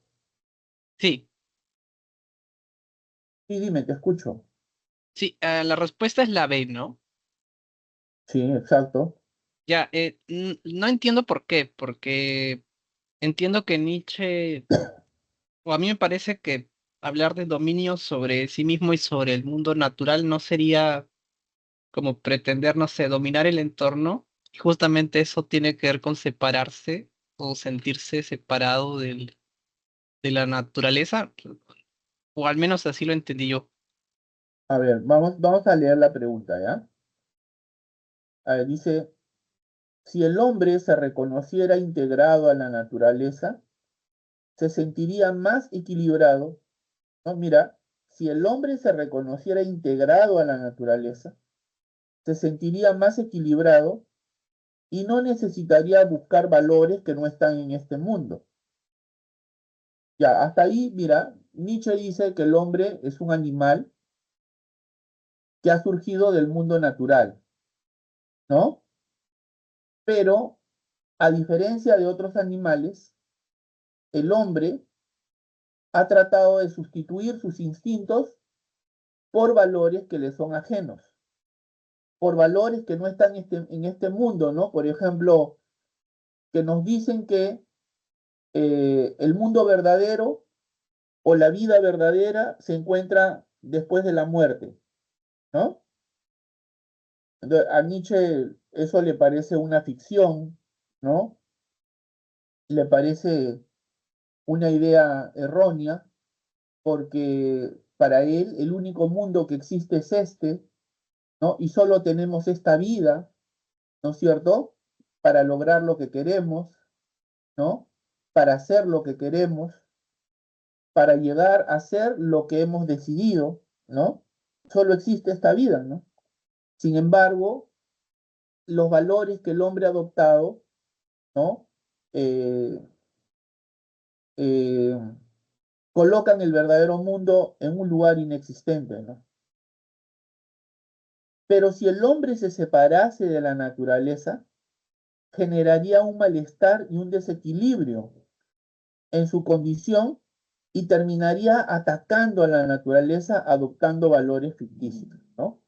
Speaker 3: sí,
Speaker 1: Sí, dime, te escucho.
Speaker 3: sí, la respuesta es la B, ¿no?
Speaker 1: Sí, exacto.
Speaker 3: Ya, no entiendo por qué, porque entiendo que Nietzsche, o a mí me parece que hablar de dominio sobre sí mismo y sobre el mundo natural no sería como pretender, no sé, dominar el entorno. Y justamente eso tiene que ver con separarse o sentirse separado de la naturaleza, o al menos así lo entendí yo.
Speaker 1: A ver, vamos a leer la pregunta, ¿ya? A ver, dice, si el hombre se reconociera integrado a la naturaleza, se sentiría más equilibrado, ¿no? Mira, si el hombre se reconociera integrado a la naturaleza, se sentiría más equilibrado y no necesitaría buscar valores que no están en este mundo. Ya, hasta ahí, mira, Nietzsche dice que el hombre es un animal que ha surgido del mundo natural, ¿no? Pero, a diferencia de otros animales, el hombre ha tratado de sustituir sus instintos por valores que le son ajenos, por valores que no están en este mundo, ¿no? Por ejemplo, que nos dicen que el mundo verdadero o la vida verdadera se encuentra después de la muerte, ¿no? Entonces, a Nietzsche eso le parece una ficción, ¿no? Le parece una idea errónea porque para él el único mundo que existe es este, ¿no? Y solo tenemos esta vida, ¿no es cierto? Para lograr lo que queremos, ¿no? Para hacer lo que queremos, para llegar a ser lo que hemos decidido, ¿no? Solo existe esta vida, ¿no? Sin embargo, los valores que el hombre ha adoptado, ¿no? Eh, eh, colocan el verdadero mundo en un lugar inexistente, ¿no? Pero si el hombre se separase de la naturaleza, generaría un malestar y un desequilibrio en su condición y terminaría atacando a la naturaleza adoptando valores ficticios, ¿no?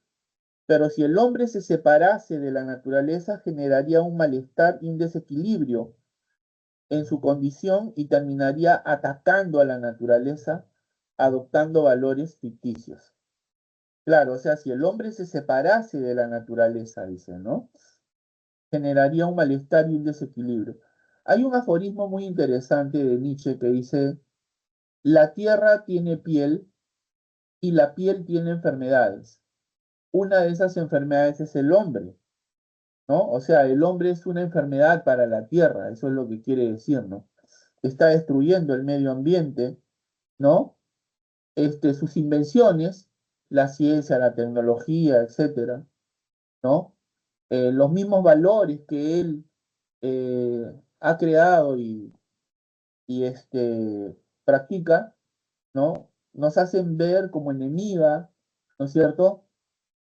Speaker 1: Pero si el hombre se separase de la naturaleza, generaría un malestar y un desequilibrio en su condición y terminaría atacando a la naturaleza adoptando valores ficticios. Claro, o sea, si el hombre se separase de la naturaleza, dice, ¿no? Generaría un malestar y un desequilibrio. Hay un aforismo muy interesante de Nietzsche que dice, la tierra tiene piel y la piel tiene enfermedades. Una de esas enfermedades es el hombre, ¿no? O sea, el hombre es una enfermedad para la tierra, eso es lo que quiere decir, ¿no? Está destruyendo el medio ambiente, ¿no? Sus invenciones, la ciencia, la tecnología, etcétera, ¿no? Los mismos valores que él ha creado y practica, ¿no? Nos hacen ver como enemiga, ¿no es cierto?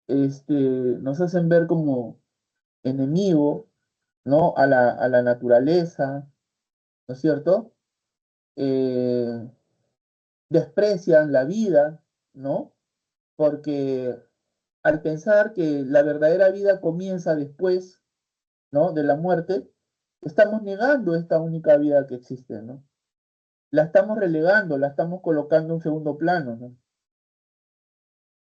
Speaker 1: Nos hacen ver como enemigo, ¿no? A la naturaleza, ¿no es cierto? Eh, desprecian la vida, ¿no? Porque al pensar que la verdadera vida comienza después, ¿no? De la muerte, estamos negando esta única vida que existe, ¿no? La estamos relegando, la estamos colocando en segundo plano, ¿no?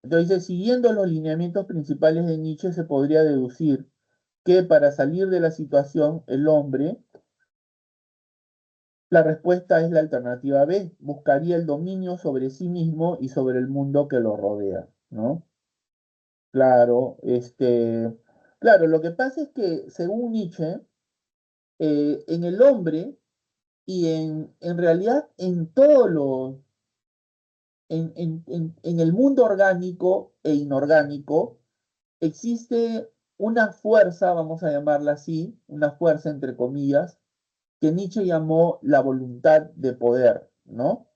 Speaker 1: Entonces, siguiendo los lineamientos principales de Nietzsche, se podría deducir que para salir de la situación, el hombre, la respuesta es la alternativa B, buscaría el dominio sobre sí mismo y sobre el mundo que lo rodea, ¿no? Claro, claro, lo que pasa es que según Nietzsche, en el hombre y en realidad en el mundo orgánico e inorgánico existe una fuerza, vamos a llamarla así, una fuerza entre comillas, que Nietzsche llamó la voluntad de poder, ¿no?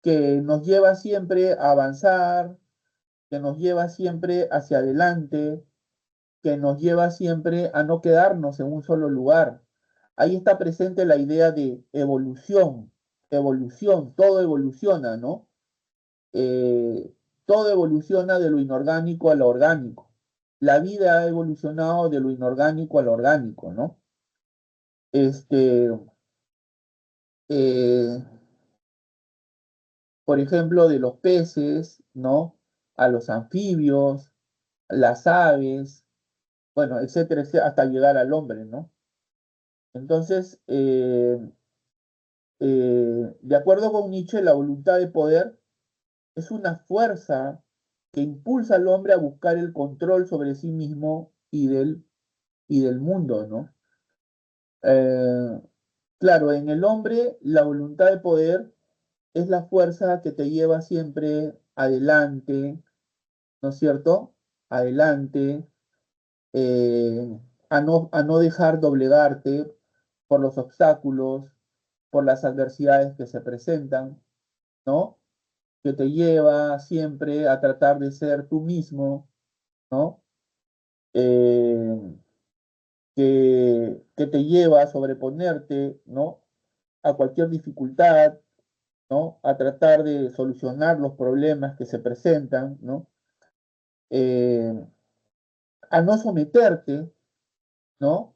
Speaker 1: Que nos lleva siempre a avanzar, que nos lleva siempre hacia adelante, que nos lleva siempre a no quedarnos en un solo lugar. Ahí está presente la idea de evolución, evolución, todo evoluciona, ¿no? Eh, Todo evoluciona de lo inorgánico a lo orgánico. La vida ha evolucionado de lo inorgánico a lo orgánico, ¿no? Este, eh, por ejemplo, de los peces, ¿no? A los anfibios, las aves, bueno, etcétera, etcétera, hasta llegar al hombre, ¿no? Entonces, de acuerdo con Nietzsche, la voluntad de poder es una fuerza que impulsa al hombre a buscar el control sobre sí mismo y del mundo, ¿no? Eh, claro, en el hombre la voluntad de poder es la fuerza que te lleva siempre adelante, ¿no es cierto? Adelante, a no dejar doblegarte por los obstáculos, por las adversidades que se presentan, ¿no? Que te lleva siempre a tratar de ser tú mismo, ¿no? Eh, que te lleva a sobreponerte, ¿no? A cualquier dificultad, ¿no? A tratar de solucionar los problemas que se presentan, ¿no? Eh, a no someterte, ¿no?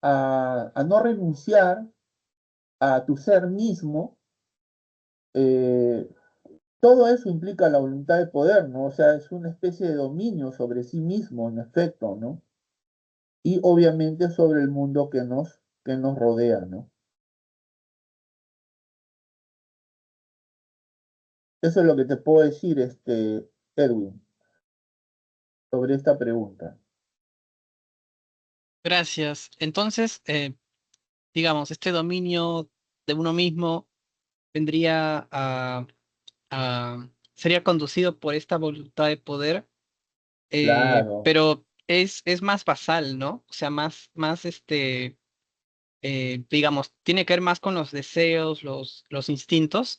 Speaker 1: A no renunciar a tu ser mismo. eh, Todo eso implica la voluntad de poder, ¿no? O sea, es una especie de dominio sobre sí mismo, en efecto, ¿no? Y obviamente sobre el mundo que nos rodea, ¿no? Eso es lo que te puedo decir, Edwin, sobre esta pregunta.
Speaker 3: Gracias. Entonces, digamos, este dominio de uno mismo vendría sería conducido por esta voluntad de poder,
Speaker 1: Claro,
Speaker 3: pero es más basal, ¿no? O sea, más digamos, tiene que ver más con los deseos, los instintos,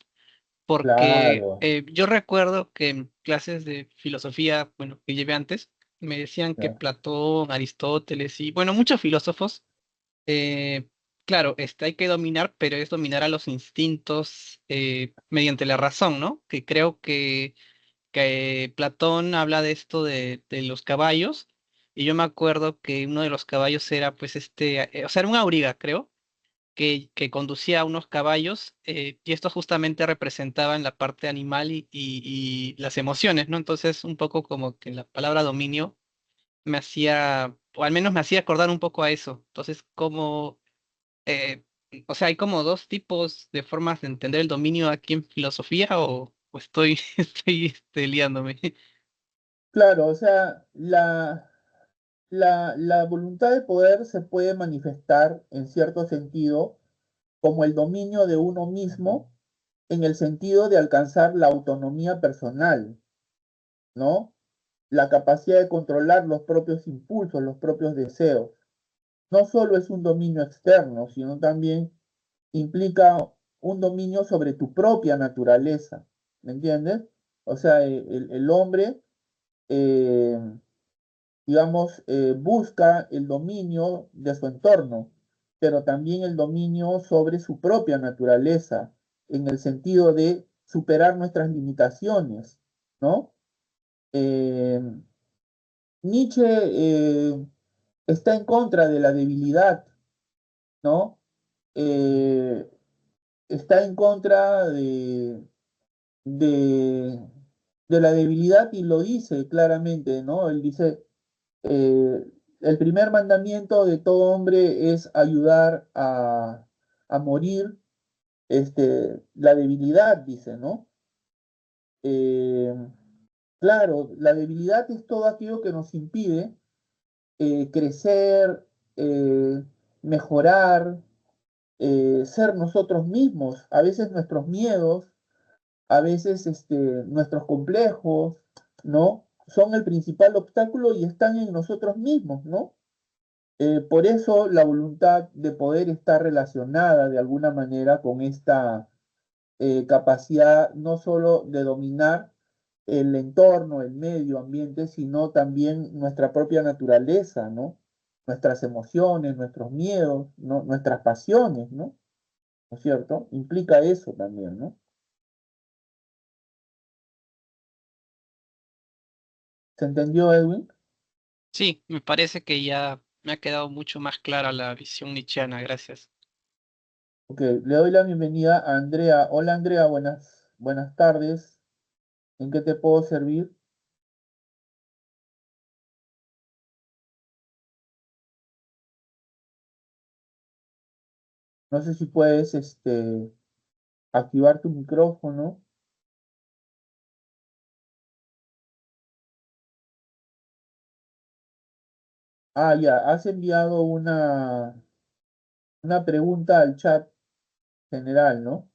Speaker 3: porque
Speaker 1: claro.
Speaker 3: yo recuerdo que en clases de filosofía, bueno, que llevé antes, me decían que
Speaker 1: Ya.
Speaker 3: Platón, Aristóteles y, bueno, muchos filósofos, eh, claro, hay que dominar, pero es dominar a los instintos mediante la razón, ¿no? Que creo que Platón habla de esto de los caballos, y yo me acuerdo que uno de los caballos era, pues, o sea, era un auriga, creo que conducía a unos caballos, y esto justamente representaban la parte animal y las emociones, ¿no? Entonces, un poco como que la palabra dominio me hacía, o al menos me hacía acordar un poco a eso. Entonces, eh, o sea, hay como dos tipos de formas de entender el dominio aquí en filosofía, o estoy, estoy liándome.
Speaker 1: Claro, o sea, la voluntad de poder se puede manifestar en cierto sentido como el dominio de uno mismo en el sentido de alcanzar la autonomía personal, ¿no? La capacidad de controlar los propios impulsos, los propios deseos. No solo es un dominio externo, sino también implica un dominio sobre tu propia naturaleza, ¿me entiendes? O sea, el hombre, eh, digamos, busca el dominio de su entorno, pero también el dominio sobre su propia naturaleza, en el sentido de superar nuestras limitaciones, ¿no? Eh, Nietzsche está en contra de la debilidad, ¿no? Eh, Está en contra de, de la debilidad y lo dice claramente, ¿no? Él dice, eh, el primer mandamiento de todo hombre es ayudar a morir, la debilidad, dice, ¿no? Eh, claro, la debilidad es todo aquello que nos impide crecer, eh, mejorar, ser nosotros mismos. A veces nuestros miedos, a veces nuestros complejos, ¿no? Son el principal obstáculo y están en nosotros mismos, ¿no? Por eso la voluntad de poder está relacionada de alguna manera con esta capacidad no solo de dominar el entorno, el medio ambiente, sino también nuestra propia naturaleza, ¿no? Nuestras emociones, nuestros miedos, ¿no? Nuestras pasiones, ¿no? ¿No es cierto? Implica eso también, ¿no? ¿Se entendió, Edwin?
Speaker 3: Sí, me parece que ya me ha quedado mucho más clara la visión nietzscheana, gracias.
Speaker 1: Ok, le doy la bienvenida a Andrea. Hola Andrea, buenas tardes. ¿En qué te puedo servir? No sé si puedes activar tu micrófono. Ah, ya, has enviado una pregunta al chat general, ¿no?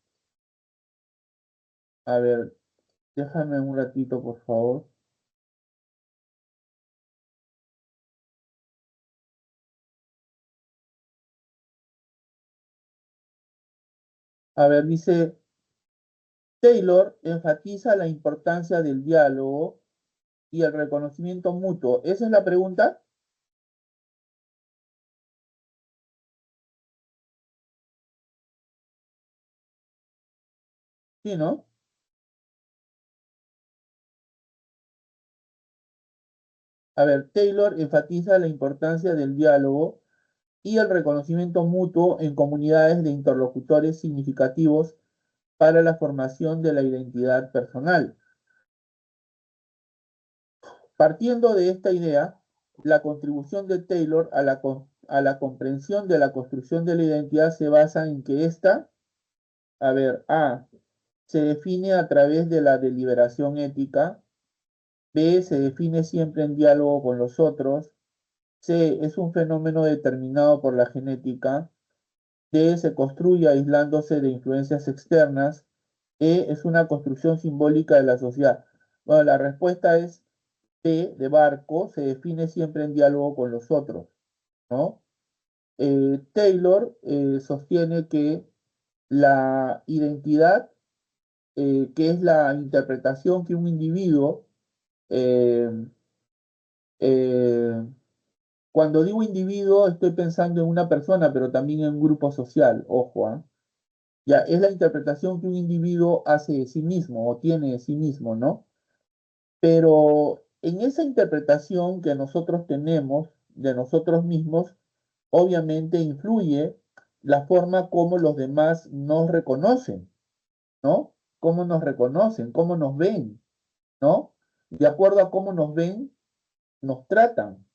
Speaker 1: A ver, déjame un ratito, por favor. A ver, dice, Taylor enfatiza la importancia del diálogo y el reconocimiento mutuo. ¿Esa es la pregunta? Sí, ¿no? A ver, Taylor enfatiza la importancia del diálogo y el reconocimiento mutuo en comunidades de interlocutores significativos para la formación de la identidad personal. Partiendo de esta idea, la contribución de Taylor a la comprensión de la construcción de la identidad se basa en que ésta, a ver, A, se define a través de la deliberación ética, B, se define siempre en diálogo con los otros, C, es un fenómeno determinado por la genética, D, se construye aislándose de influencias externas, E, es una construcción simbólica de la sociedad. Bueno, la respuesta es B, de barco, se define siempre en diálogo con los otros, ¿no? Taylor sostiene que la identidad, que es la interpretación que un individuo, eh, eh, cuando digo individuo estoy pensando en una persona, pero también en un grupo social, ojo, ¿ah? Ya, es la interpretación que un individuo hace de sí mismo o tiene de sí mismo, ¿no? Pero en esa interpretación que nosotros tenemos de nosotros mismos, obviamente influye la forma como los demás nos reconocen, ¿no? Cómo nos reconocen, cómo nos ven, ¿no? De acuerdo a cómo nos ven, nos tratan,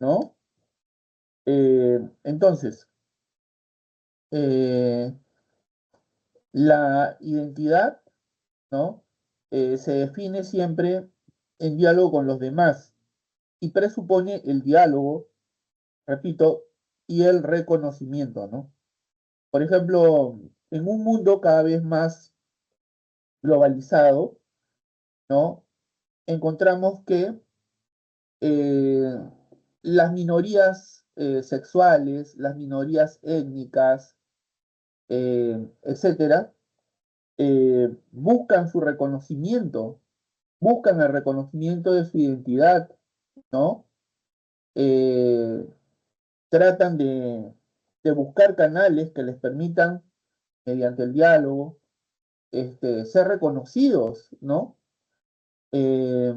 Speaker 1: ¿no? Entonces, eh, la identidad, ¿no? Se define siempre en diálogo con los demás y presupone el diálogo, repito, y el reconocimiento, ¿no? Por ejemplo, en un mundo cada vez más globalizado, ¿no? Encontramos que eh, las minorías sexuales, las minorías étnicas, etcétera, buscan su reconocimiento, buscan el reconocimiento de su identidad, ¿no? Eh, tratan de buscar canales que les permitan, mediante el diálogo, ser reconocidos, ¿no? Eh,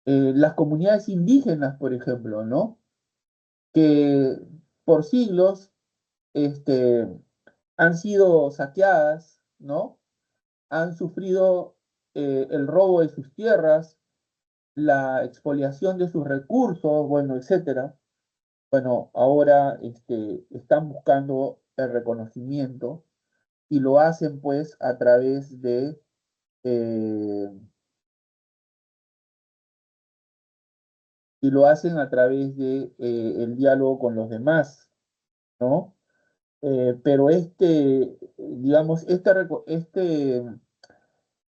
Speaker 1: las comunidades indígenas, por ejemplo, ¿no? Que por siglos este, han sido saqueadas, ¿no? Han sufrido el robo de sus tierras, la expoliación de sus recursos, bueno, etcétera. Bueno, ahora están buscando el reconocimiento y lo hacen pues a través de el diálogo con los demás, ¿no? Pero digamos,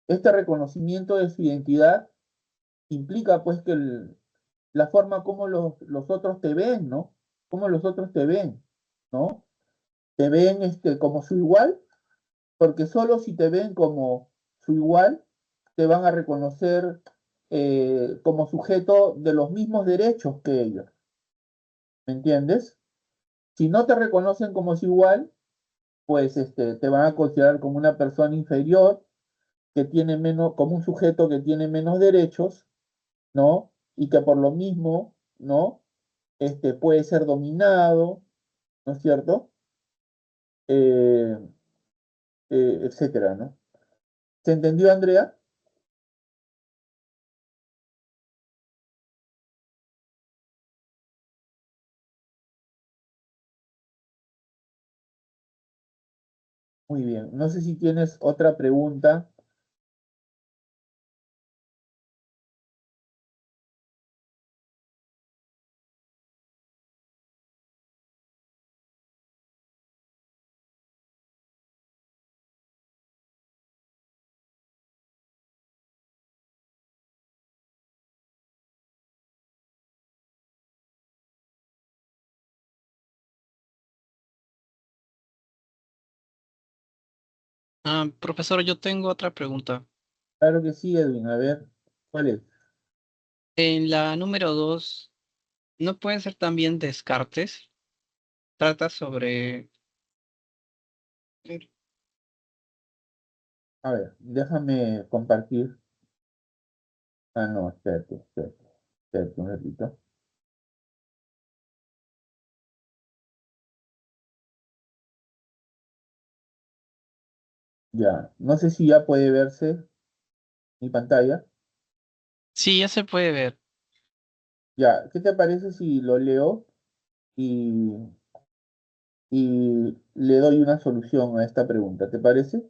Speaker 1: Este reconocimiento de su identidad implica pues que la forma como los otros te ven, ¿no? Cómo los otros te ven, ¿no? Te ven como su igual, porque solo si te ven como su igual, te van a reconocer como sujeto de los mismos derechos que ellos, ¿me entiendes? Si no te reconocen como su igual, pues te van a considerar como una persona inferior, que tiene menos, como un sujeto que tiene menos derechos, ¿no? Y que por lo mismo, ¿no? Puede ser dominado, ¿no es cierto? Eh, etcétera, ¿no? ¿Se entendió, Andrea? Muy bien. No sé si tienes otra pregunta.
Speaker 3: Profesor, yo tengo otra pregunta.
Speaker 1: Claro que sí, Edwin. A ver, ¿cuál es?
Speaker 3: En la número 2, ¿no puede ser también Descartes? Trata sobre...
Speaker 1: A ver, déjame compartir. Ah, no, espérate un ratito. Ya, no sé si ya puede verse mi pantalla.
Speaker 3: Sí, ya se puede ver.
Speaker 1: Ya, ¿qué te parece si lo leo y, y le doy una solución a esta pregunta? ¿Te parece?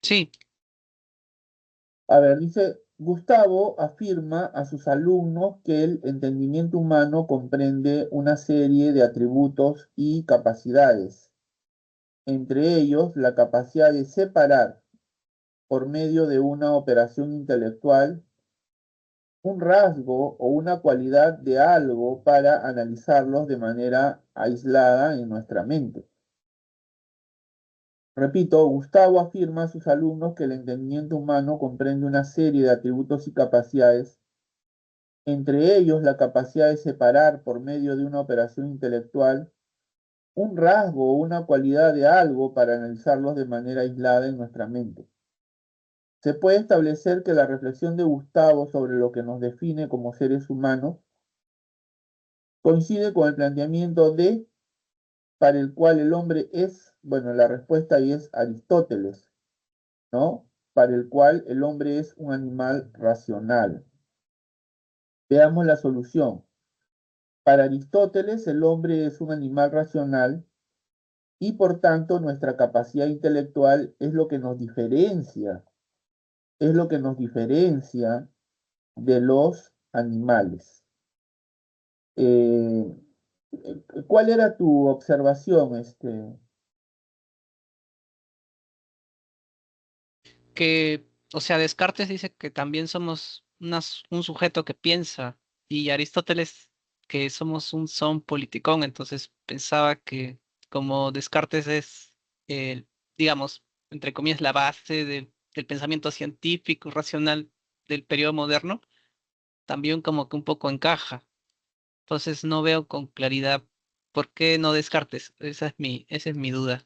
Speaker 3: Sí,
Speaker 1: A ver, dice, Gustavo afirma a sus alumnos que el entendimiento humano comprende una serie de atributos y capacidades, entre ellos la capacidad de separar por medio de una operación intelectual un rasgo o una cualidad de algo para analizarlos de manera aislada en nuestra mente. Repito, Gustavo afirma a sus alumnos que el entendimiento humano comprende una serie de atributos y capacidades, entre ellos la capacidad de separar por medio de una operación intelectual un rasgo o una cualidad de algo para analizarlos de manera aislada en nuestra mente. Se puede establecer que la reflexión de Gustavo sobre lo que nos define como seres humanos coincide con el planteamiento de para el cual el hombre es, bueno, la respuesta ahí es Aristóteles, ¿no? Para el cual el hombre es un animal racional. Veamos la solución. Para Aristóteles, el hombre es un animal racional y por tanto nuestra capacidad intelectual es lo que nos diferencia, es lo que nos diferencia de los animales. Eh, ¿Cuál era tu observación,
Speaker 3: que, o sea, Descartes dice que también somos un sujeto que piensa y Aristóteles que somos un son politicón, entonces pensaba que como Descartes es, digamos, entre comillas, la base del pensamiento científico, racional del periodo moderno, también como que un poco encaja. Entonces no veo con claridad por qué no Descartes. Esa es mi duda.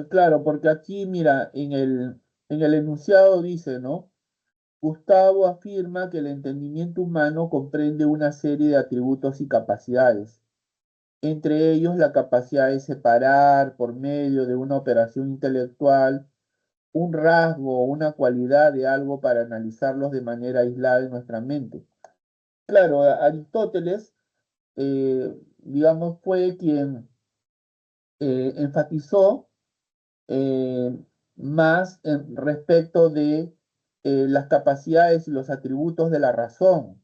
Speaker 1: Claro, porque aquí, mira, en el enunciado dice, ¿no? Gustavo afirma que el entendimiento humano comprende una serie de atributos y capacidades, entre ellos la capacidad de separar por medio de una operación intelectual un rasgo o una cualidad de algo para analizarlos de manera aislada en nuestra mente. Claro, Aristóteles, digamos, fue quien enfatizó eh, más respecto de las capacidades y los atributos de la razón,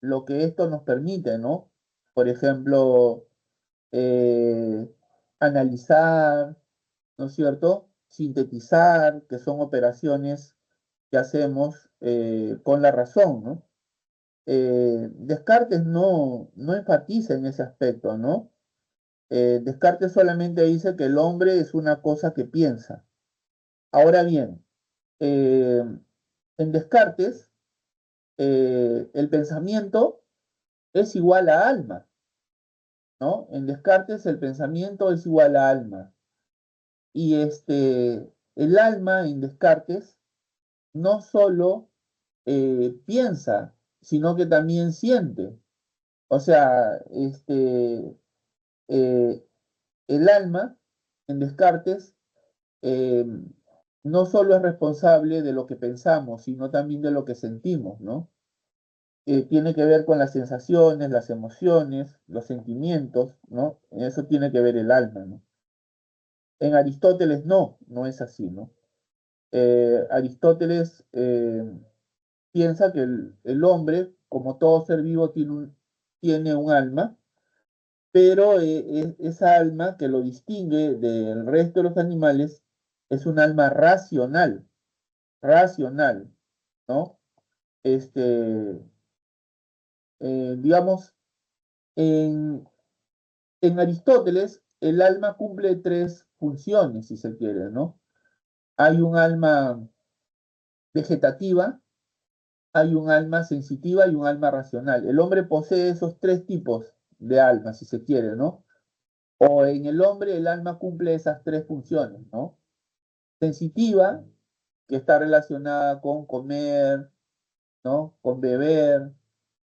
Speaker 1: lo que esto nos permite, ¿no? Por ejemplo, eh, analizar, ¿no es cierto? sintetizar, que son operaciones que hacemos con la razón, ¿no? Descartes no enfatiza en ese aspecto, ¿no? Descartes solamente dice que el hombre es una cosa que piensa. Ahora bien, en Descartes, el pensamiento es igual a alma, ¿no? En Descartes el pensamiento es igual a alma. Y el alma en Descartes no solo piensa, sino que también siente. O sea, eh, el alma en Descartes eh, no solo es responsable de lo que pensamos, sino también de lo que sentimos, ¿no? Tiene que ver con las sensaciones, las emociones, los sentimientos, ¿no? Eso tiene que ver el alma, ¿no? En Aristóteles no es así, ¿no? Aristóteles piensa que el hombre, como todo ser vivo, tiene un alma, pero esa alma que lo distingue del resto de los animales es un alma racional, ¿no? Este, digamos, en, en Aristóteles, el alma cumple tres funciones, si se quiere, ¿no? Hay un alma vegetativa, hay un alma sensitiva y un alma racional. El hombre posee esos tres tipos de alma, si se quiere, ¿no? O en el hombre el alma cumple esas tres funciones, ¿no? Sensitiva, que está relacionada con comer, ¿no? Con beber,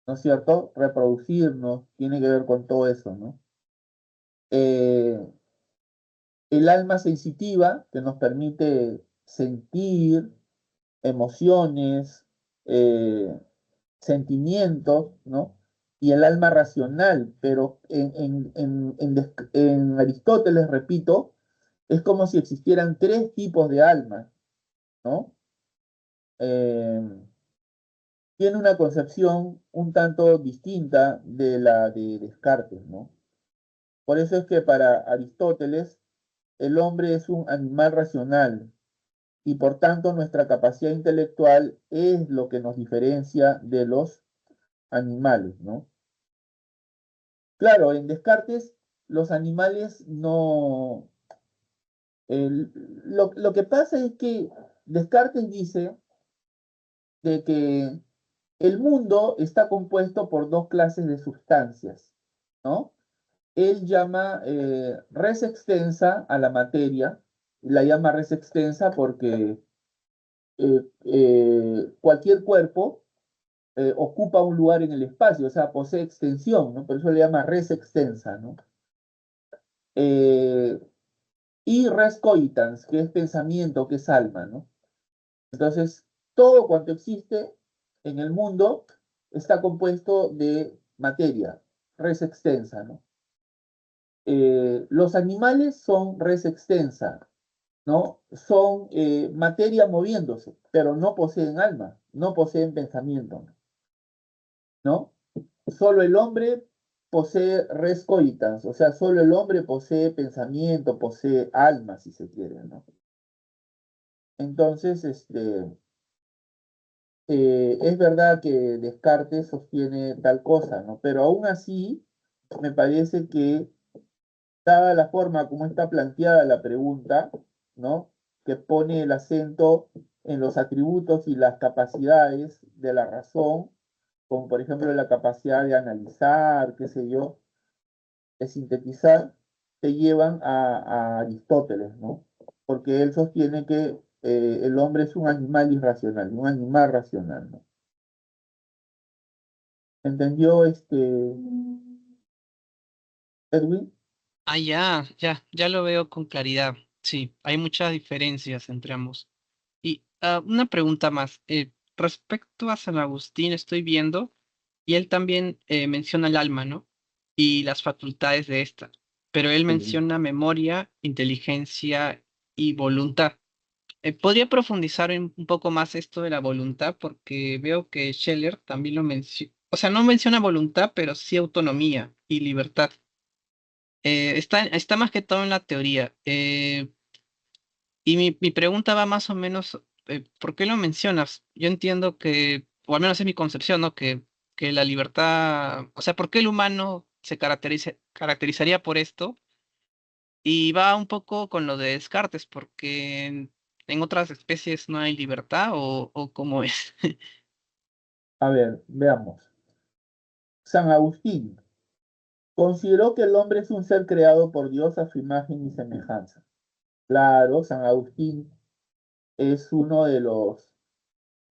Speaker 1: ¿no es cierto? Reproducirnos, tiene que ver con todo eso, ¿no? Eh, el alma sensitiva, que nos permite sentir emociones, eh, sentimientos, ¿no? Y el alma racional, pero en Aristóteles, repito, es como si existieran tres tipos de alma, ¿no? Eh, tiene una concepción un tanto distinta de la de Descartes, ¿no? Por eso es que para Aristóteles el hombre es un animal racional y por tanto nuestra capacidad intelectual es lo que nos diferencia de los animales, ¿no? Claro, en Descartes los animales no... lo que pasa es que Descartes dice de que el mundo está compuesto por dos clases de sustancias, ¿no? Él llama res extensa a la materia, la llama res extensa porque cualquier cuerpo ocupa un lugar en el espacio, o sea, posee extensión, ¿no? Por eso le llama res extensa, ¿no? Eh, y res cogitans, que es pensamiento, que es alma, ¿no? Entonces, todo cuanto existe en el mundo está compuesto de materia, res extensa, ¿no? Los animales son res extensa, ¿no? Son materia moviéndose, pero no poseen alma, no poseen pensamiento, ¿no? Solo el hombre posee res coitans, o sea, solo el hombre posee pensamiento, posee alma, si se quiere, ¿no? Entonces, es verdad que Descartes sostiene tal cosa, ¿no? Pero aún así, me parece que, dada la forma como está planteada la pregunta, ¿no? Que pone el acento en los atributos y las capacidades de la razón, como por ejemplo la capacidad de analizar, qué sé yo, de sintetizar, te llevan a Aristóteles, ¿no? Porque él sostiene que el hombre es un animal irracional, un animal racional, ¿no? ¿Entendió Edwin?
Speaker 3: Ah, ya lo veo con claridad. Sí, hay muchas diferencias entre ambos. Y una pregunta más. Respecto a San Agustín, estoy viendo, y él también menciona el alma, ¿no? Y las facultades de esta. Pero él
Speaker 1: Sí.
Speaker 3: menciona memoria, inteligencia y voluntad. ¿Podría profundizar un poco más esto de la voluntad? Porque veo que Scheller también lo menciona. O sea, no menciona voluntad, pero sí autonomía y libertad. Está más que todo en la teoría. Y mi pregunta va más o menos, ¿por qué lo mencionas? Yo entiendo que, o al menos es mi concepción, ¿no? Que la libertad, o sea, ¿por qué el humano se caracterizaría por esto? Y va un poco con lo de Descartes, porque en otras especies no hay libertad o cómo es.
Speaker 1: A ver, veamos. San Agustín consideró que el hombre es un ser creado por Dios a su imagen y semejanza. Claro, San Agustín es uno de los,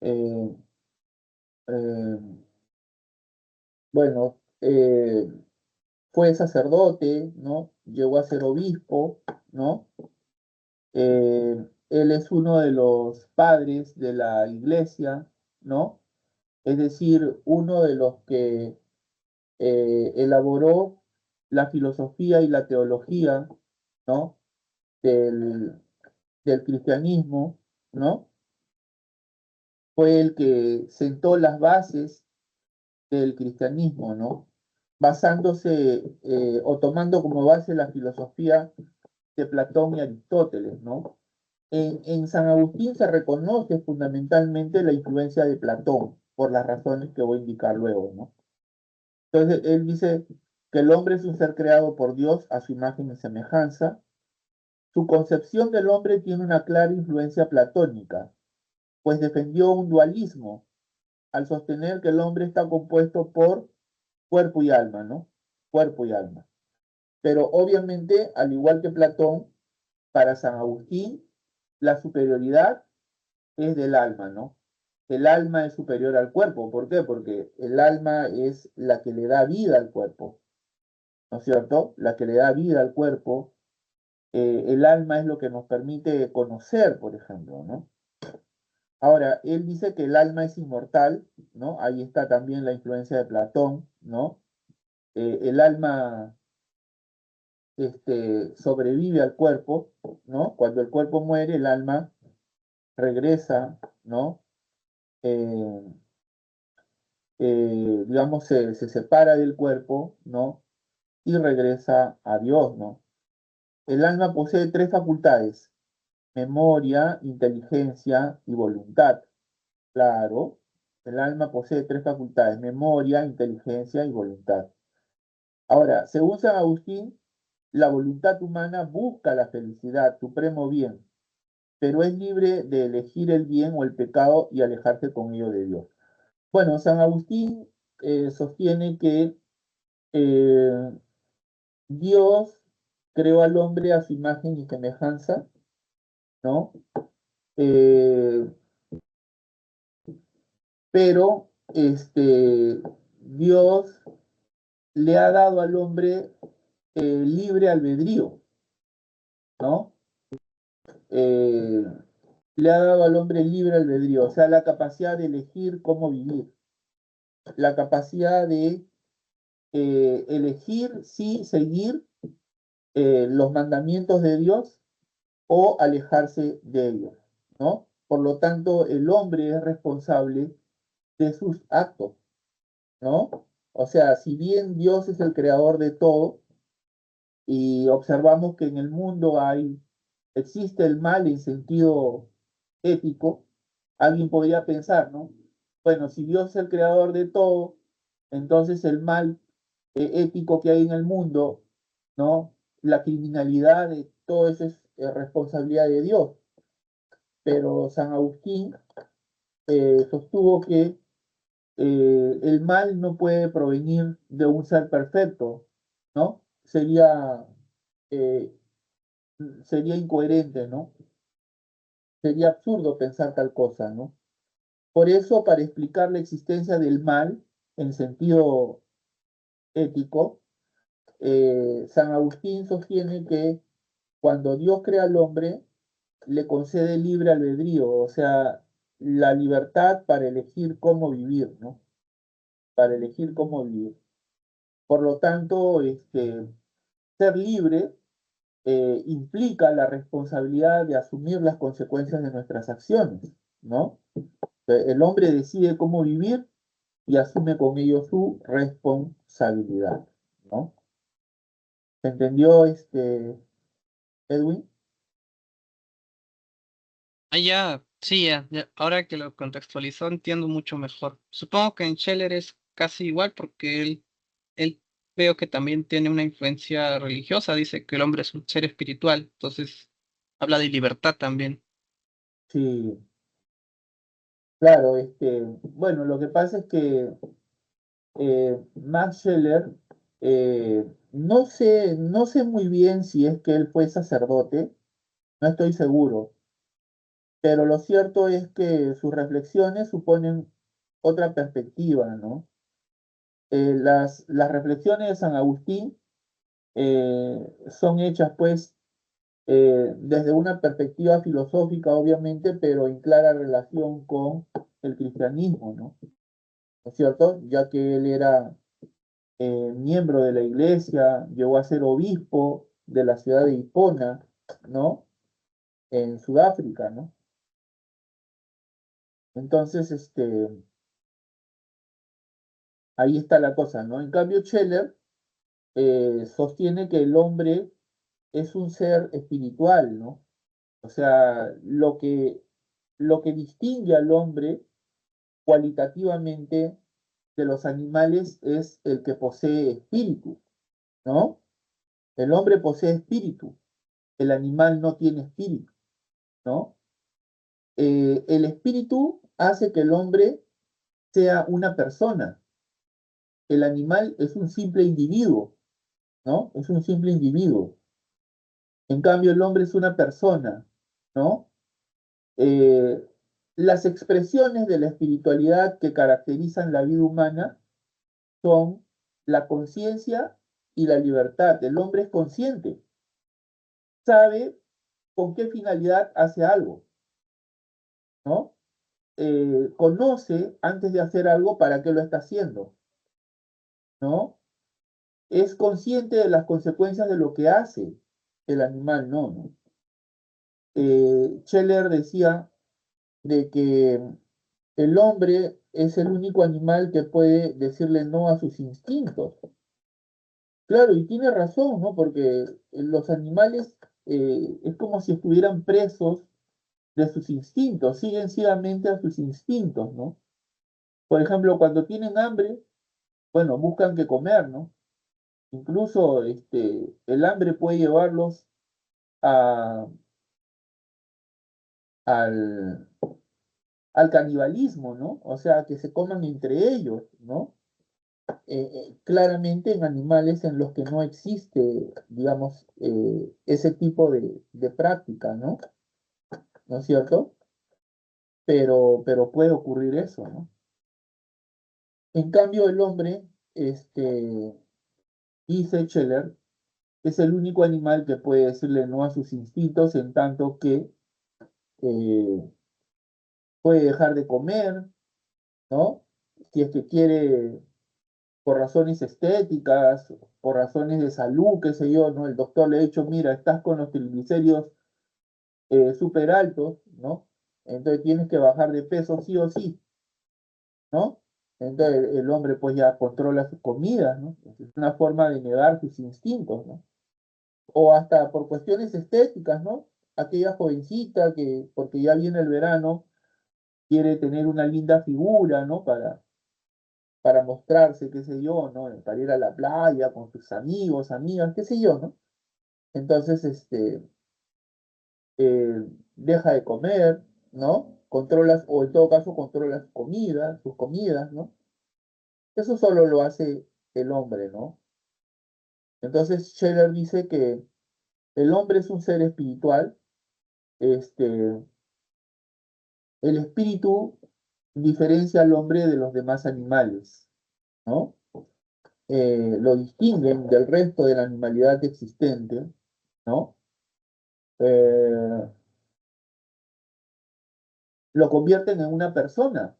Speaker 1: eh, eh, bueno, fue sacerdote, ¿no? Llegó a ser obispo, ¿no? Él es uno de los padres de la iglesia, ¿no? Es decir, uno de los que elaboró la filosofía y la teología, ¿no? Del, del cristianismo, ¿no? Fue el que sentó las bases del cristianismo, ¿no? Basándose o tomando como base la filosofía de Platón y Aristóteles, ¿no? En San Agustín se reconoce fundamentalmente la influencia de Platón, por las razones que voy a indicar luego, ¿no? Entonces, él dice que el hombre es un ser creado por Dios a su imagen y semejanza. Su concepción del hombre tiene una clara influencia platónica, pues defendió un dualismo al sostener que el hombre está compuesto por cuerpo y alma, ¿no? Cuerpo y alma. Pero obviamente, al igual que Platón, para San Agustín, la superioridad es del alma, ¿no? El alma es superior al cuerpo. ¿Por qué? Porque el alma es la que le da vida al cuerpo, ¿no es cierto? La que le da vida al cuerpo. El alma es lo que nos permite conocer, por ejemplo, ¿no? Ahora, él dice que el alma es inmortal, ¿no? Ahí está también la influencia de Platón, ¿no? El alma sobrevive al cuerpo, ¿no? Cuando el cuerpo muere, el alma regresa, ¿no? Eh, digamos, se separa del cuerpo, ¿no? Y regresa a Dios, ¿no? El alma posee tres facultades: memoria, inteligencia y voluntad. Claro, el alma posee tres facultades: memoria, inteligencia y voluntad. Ahora, según San Agustín, la voluntad humana busca la felicidad, supremo bien, pero es libre de elegir el bien o el pecado y alejarse con ello de Dios. Bueno, San Agustín sostiene que eh, Dios creó al hombre a su imagen y semejanza, ¿no? Eh, pero Dios le ha dado al hombre libre albedrío, ¿no? Eh, le ha dado al hombre libre albedrío, o sea, la capacidad de elegir cómo vivir, la capacidad de elegir si seguir los mandamientos de Dios o alejarse de ellos, ¿no? Por lo tanto, el hombre es responsable de sus actos, ¿no? O sea, si bien Dios es el creador de todo y observamos que en el mundo existe el mal en sentido ético, alguien podría pensar, ¿no? Bueno, si Dios es el creador de todo, entonces el mal ético que hay en el mundo, ¿no? La criminalidad, de todo eso es responsabilidad de Dios. Pero San Agustín sostuvo que el mal no puede provenir de un ser perfecto, ¿no? Eh, sería incoherente, ¿no? Sería absurdo pensar tal cosa, ¿no? Por eso, para explicar la existencia del mal en sentido ético, San Agustín sostiene que cuando Dios crea al hombre, le concede libre albedrío, o sea, la libertad para elegir cómo vivir, ¿no? Para elegir cómo vivir. Por lo tanto, ser libre implica la responsabilidad de asumir las consecuencias de nuestras acciones, ¿no? El hombre decide cómo vivir y asume con ello su responsabilidad, ¿no? ¿Se entendió, Edwin?
Speaker 3: Ah, ya, sí, ahora que lo contextualizó entiendo mucho mejor. Supongo que en Scheller es casi igual porque él veo que también tiene una influencia religiosa, dice que el hombre es un ser espiritual, entonces habla de libertad también.
Speaker 1: Sí, claro, bueno, lo que pasa es que Max Scheller, no sé muy bien si es que él fue sacerdote, no estoy seguro, pero lo cierto es que sus reflexiones suponen otra perspectiva, ¿no? Las reflexiones de San Agustín son hechas, pues, desde una perspectiva filosófica, obviamente, pero en clara relación con el cristianismo, ¿no? ¿No es cierto? Ya que él era miembro de la iglesia, llegó a ser obispo de la ciudad de Hipona, ¿no? En Sudáfrica, ¿no? Entonces, ahí está la cosa, ¿no? En cambio, Scheller sostiene que el hombre es un ser espiritual, ¿no? O sea, lo que distingue al hombre cualitativamente de los animales es el que posee espíritu, ¿no? El hombre posee espíritu, el animal no tiene espíritu, ¿no? El espíritu hace que el hombre sea una persona, el animal es un simple individuo, ¿no? Es un simple individuo. En cambio, el hombre es una persona, ¿no? Eh, las expresiones de la espiritualidad que caracterizan la vida humana son la conciencia y la libertad. El hombre es consciente, sabe con qué finalidad hace algo, ¿no? Conoce antes de hacer algo para qué lo está haciendo, ¿no? Es consciente de las consecuencias de lo que hace. El animal no, ¿no? Scheller decía de que el hombre es el único animal que puede decirle no a sus instintos. Claro, y tiene razón, ¿no? Porque los animales es como si estuvieran presos de sus instintos, siguen ciegamente a sus instintos, ¿no? Por ejemplo, cuando tienen hambre, bueno, buscan qué comer, ¿no? Incluso el hambre puede llevarlos a, al, al canibalismo, ¿no? O sea, que se coman entre ellos, ¿no? Claramente en animales en los que no existe, digamos, ese tipo de práctica, ¿no? ¿No es cierto? Pero puede ocurrir eso, ¿no? En cambio, el hombre, dice Scheller, es el único animal que puede decirle no a sus instintos en tanto que eh, puede dejar de comer, ¿no? Si es que quiere por razones estéticas, por razones de salud, qué sé yo, ¿no? El doctor le ha dicho, mira, estás con los triglicéridos súper altos, ¿no? Entonces tienes que bajar de peso sí o sí, ¿no? Entonces el hombre pues ya controla sus comidas, ¿no? Es una forma de negar sus instintos, ¿no? O hasta por cuestiones estéticas, ¿no? Aquella jovencita que, porque ya viene el verano, quiere tener una linda figura, ¿no? Para mostrarse, qué sé yo, ¿no? Para ir a la playa con sus amigos, amigas, qué sé yo, ¿no? Entonces, deja de comer, ¿no? Controlas, o en todo caso, controla sus comidas, ¿no? Eso solo lo hace el hombre, ¿no? Entonces, Scheller dice que el hombre es un ser espiritual, este, el espíritu diferencia al hombre de los demás animales, ¿no? Lo distinguen del resto de la animalidad existente, ¿no? Eh, lo convierten en una persona.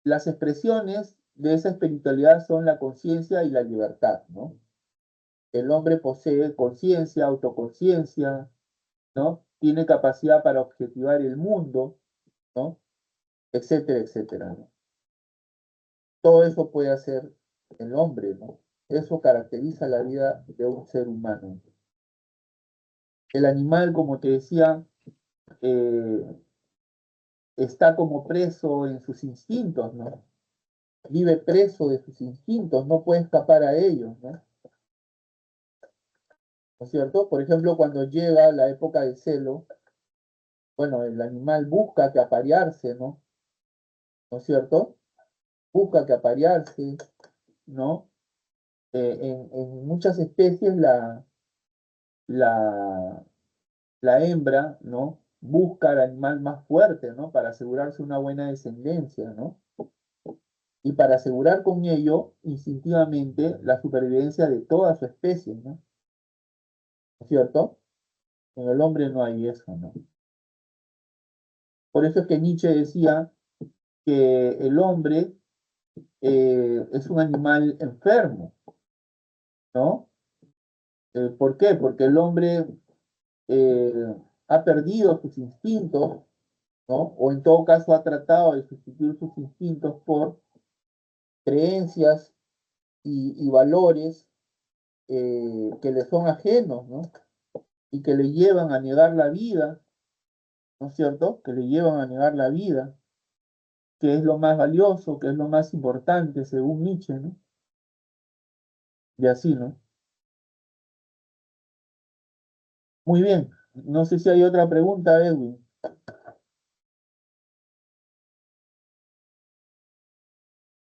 Speaker 1: Las expresiones de esa espiritualidad son la conciencia y la libertad, ¿no? El hombre posee conciencia, autoconciencia, ¿no? Tiene capacidad para objetivar el mundo, ¿no? Etcétera, etcétera, ¿no? Todo eso puede hacer el hombre, ¿no? Eso caracteriza la vida de un ser humano. El animal, como te decía, eh, está como preso en sus instintos, ¿no? Vive preso de sus instintos, no puede escapar a ellos, ¿no? ¿No es cierto? Por ejemplo, cuando llega la época del celo, bueno, el animal busca que aparearse, ¿No es cierto? Busca que aparearse, ¿no? En muchas especies la, la hembra, ¿no? Busca al animal más fuerte, ¿no? Para asegurarse una buena descendencia, ¿no? Y para asegurar con ello, instintivamente, la supervivencia de toda su especie, ¿no? ¿No es cierto? En el hombre no hay eso, ¿no? Por eso es que Nietzsche decía que el hombre es un animal enfermo, ¿no? ¿Por qué? Porque el hombre eh, ha perdido sus instintos, ¿no? O en todo caso ha tratado de sustituir sus instintos por creencias y valores que le son ajenos, ¿no? Y que le llevan a negar la vida, ¿no es cierto? Que le llevan a negar la vida, que es lo más valioso, que es lo más importante, según Nietzsche, ¿no? Y así, ¿no? Muy bien. No sé si hay otra pregunta, Edwin.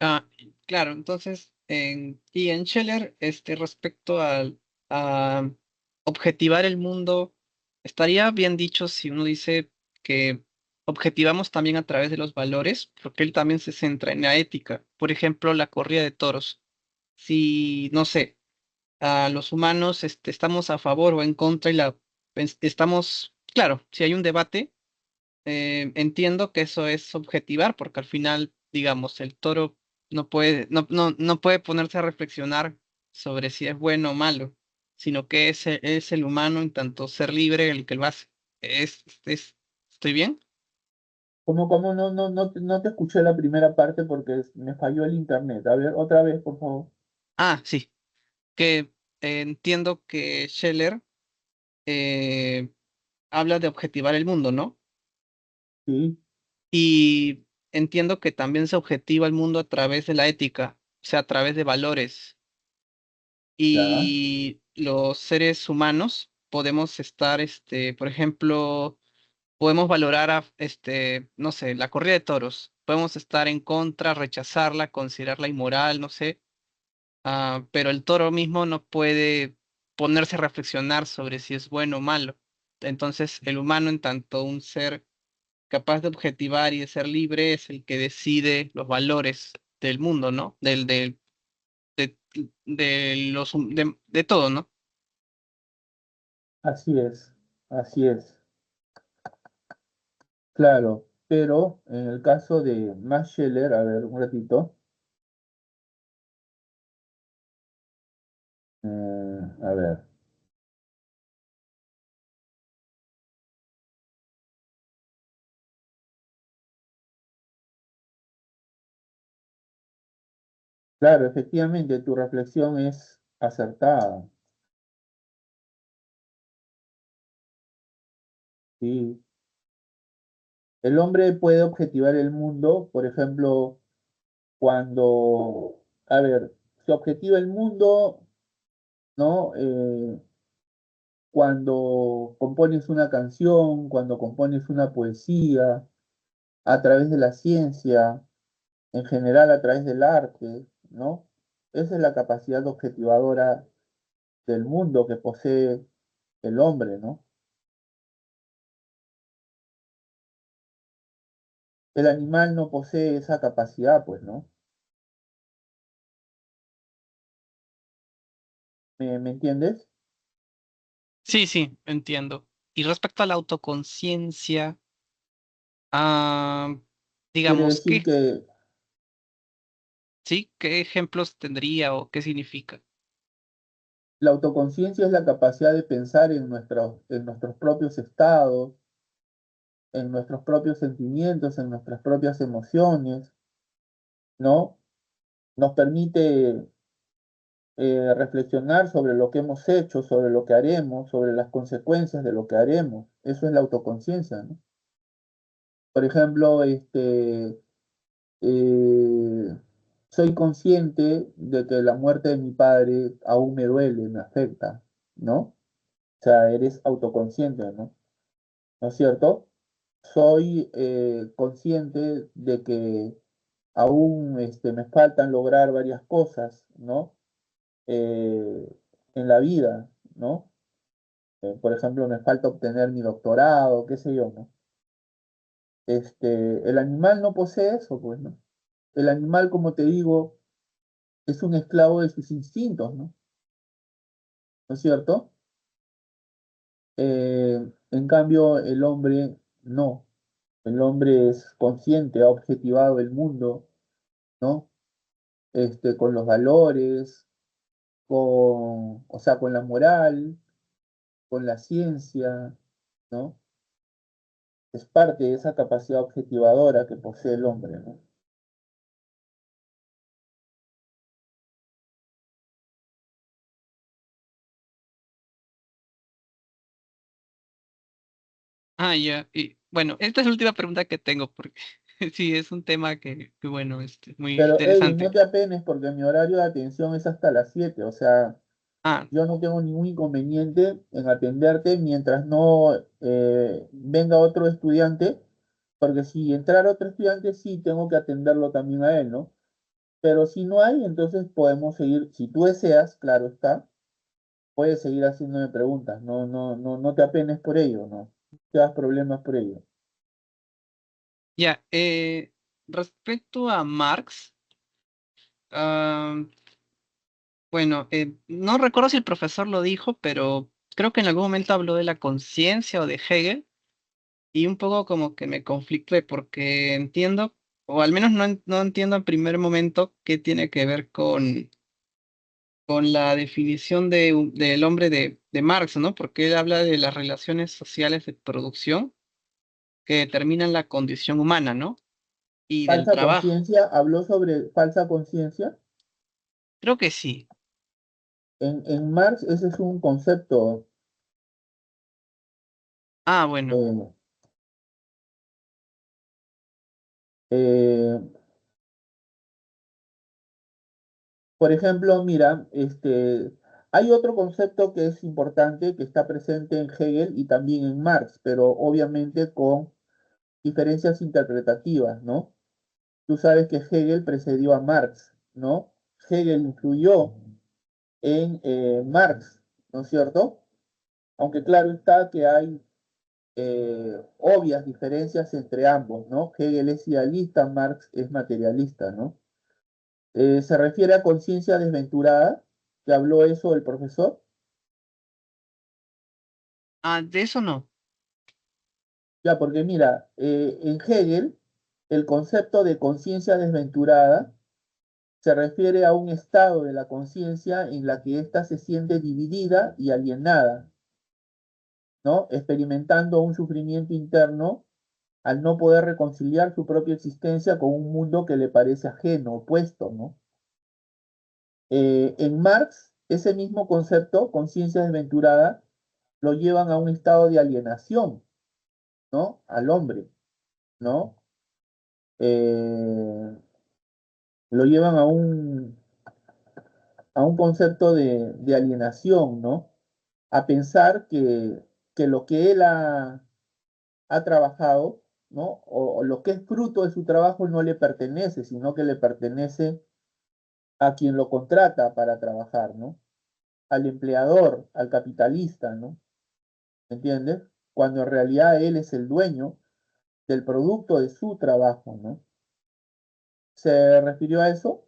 Speaker 3: Ah, claro, entonces, y en Scheller, respecto a objetivar el mundo, estaría bien dicho si uno dice que objetivamos también a través de los valores, porque él también se centra en la ética. Por ejemplo, la corrida de toros. Si, no sé, a los humanos estamos a favor o en contra y estamos, claro, si hay un debate, entiendo que eso es objetivar, porque al final, digamos, el toro no puede ponerse a reflexionar sobre si es bueno o malo, sino que es el humano en tanto ser libre el que lo hace. ¿Estoy bien?
Speaker 1: ¿Cómo no te escuché la primera parte porque me falló el internet? A ver, otra vez, por favor.
Speaker 3: Ah, sí, que entiendo que Scheller eh, habla de objetivar el mundo, ¿no?
Speaker 1: Sí,
Speaker 3: Y entiendo que también se objetiva el mundo a través de la ética, o sea, a través de valores.
Speaker 1: ya,
Speaker 3: Y los seres humanos podemos estar, por ejemplo, podemos valorar no sé, la corrida de toros. Podemos estar en contra, rechazarla, considerarla inmoral, no sé. Pero el toro mismo no puede ponerse a reflexionar sobre si es bueno o malo. Entonces, el humano, en tanto un ser capaz de objetivar y de ser libre, es el que decide los valores del mundo, ¿no? De, de todo, ¿no?
Speaker 1: así es, así es. Claro, pero en el caso de Max Scheler, a ver, un ratito. A ver, claro, efectivamente, tu reflexión es acertada. Sí. El hombre puede objetivar el mundo, por ejemplo, cuando, a ver, se objetiva el mundo, ¿no? Cuando compones una canción, cuando compones una poesía, a través de la ciencia, en general a través del arte, ¿no? Esa es la capacidad objetivadora del mundo que posee el hombre, ¿no? El animal no posee esa capacidad, pues, ¿no? ¿Me entiendes?
Speaker 3: Sí, sí, entiendo. Y respecto a la autoconciencia,
Speaker 1: Quiere
Speaker 3: digamos,
Speaker 1: decir que
Speaker 3: sí, ¿qué ejemplos tendría o qué significa?
Speaker 1: la autoconciencia es la capacidad de pensar en nuestros propios estados, en nuestros propios sentimientos, en nuestras propias emociones, ¿no? Nos permite reflexionar sobre lo que hemos hecho, sobre lo que haremos, sobre las consecuencias de lo que haremos. Eso es la autoconciencia, ¿no? Por ejemplo, eh, soy consciente de que la muerte de mi padre aún me duele, me afecta, ¿no? O sea, eres autoconsciente, ¿no? ¿No es cierto? Soy consciente de que aún me faltan lograr varias cosas, ¿no? Eh, en la vida, ¿no? Por ejemplo, me falta obtener mi doctorado, qué sé yo, ¿no? El animal no posee eso, pues, ¿no? El animal, como te digo, es un esclavo de sus instintos, ¿no? ¿No es cierto? En cambio, el hombre no. El hombre es consciente, ha objetivado el mundo, ¿no? Con los valores, o sea, con la moral, con la ciencia, ¿no? Es parte de esa capacidad objetivadora que posee el hombre, ¿no?
Speaker 3: Ah, ya. Y bueno, esta es la última pregunta que tengo, porque sí, es un tema que bueno, muy
Speaker 1: Pero, Edwin, no
Speaker 3: interesante.
Speaker 1: te apenes porque mi horario de atención es hasta las 7, o sea,
Speaker 3: Ah,
Speaker 1: yo no tengo ningún inconveniente en atenderte mientras no venga otro estudiante, porque si entrara otro estudiante, sí tengo que atenderlo también a él, ¿no? Pero si no hay, entonces podemos seguir, si tú deseas, claro está, puedes seguir haciéndome preguntas, no te apenes por ello, no te das problemas por ello.
Speaker 3: ya. Respecto a Marx, ah, bueno, no recuerdo si el profesor lo dijo, pero creo que en algún momento habló de la conciencia o de Hegel, y un poco como que me conflictué porque entiendo, o al menos no entiendo en primer momento qué tiene que ver con la definición del hombre de Marx, ¿no? Porque él habla de las relaciones sociales de producción que determinan la condición humana, ¿no? Y del
Speaker 1: Falsa
Speaker 3: trabajo.
Speaker 1: conciencia, habló sobre falsa conciencia.
Speaker 3: Creo que sí.
Speaker 1: En Marx ese es un concepto,
Speaker 3: Ah, bueno.
Speaker 1: eh, eh, por ejemplo, mira, hay otro concepto que es importante, que está presente en Hegel y también en Marx, pero obviamente con diferencias interpretativas, ¿no? Tú sabes que Hegel precedió a Marx, ¿no? Hegel influyó en Marx, ¿no es cierto? Aunque claro está que hay obvias diferencias entre ambos, ¿no? Hegel es idealista, Marx es materialista, ¿no? Se refiere a conciencia desventurada, que habló eso el profesor.
Speaker 3: Ah, de eso no.
Speaker 1: Ya, porque mira, en Hegel, el concepto de conciencia desventurada se refiere a un estado de la conciencia en la que ésta se siente dividida y alienada, ¿no? Experimentando un sufrimiento interno al no poder reconciliar su propia existencia con un mundo que le parece ajeno, opuesto, ¿no? En Marx, ese mismo concepto, conciencia desventurada, lo llevan a un estado de alienación, ¿no? Al hombre, ¿no? Eh, lo llevan a un concepto de alienación, ¿no? A pensar que lo que él ha trabajado, ¿no? O lo que es fruto de su trabajo no le pertenece, sino que le pertenece a quien lo contrata para trabajar, ¿no? Al empleador, al capitalista, ¿no? ¿Entiendes? Cuando en realidad él es el dueño del producto de su trabajo, ¿no? ¿Se refirió a eso?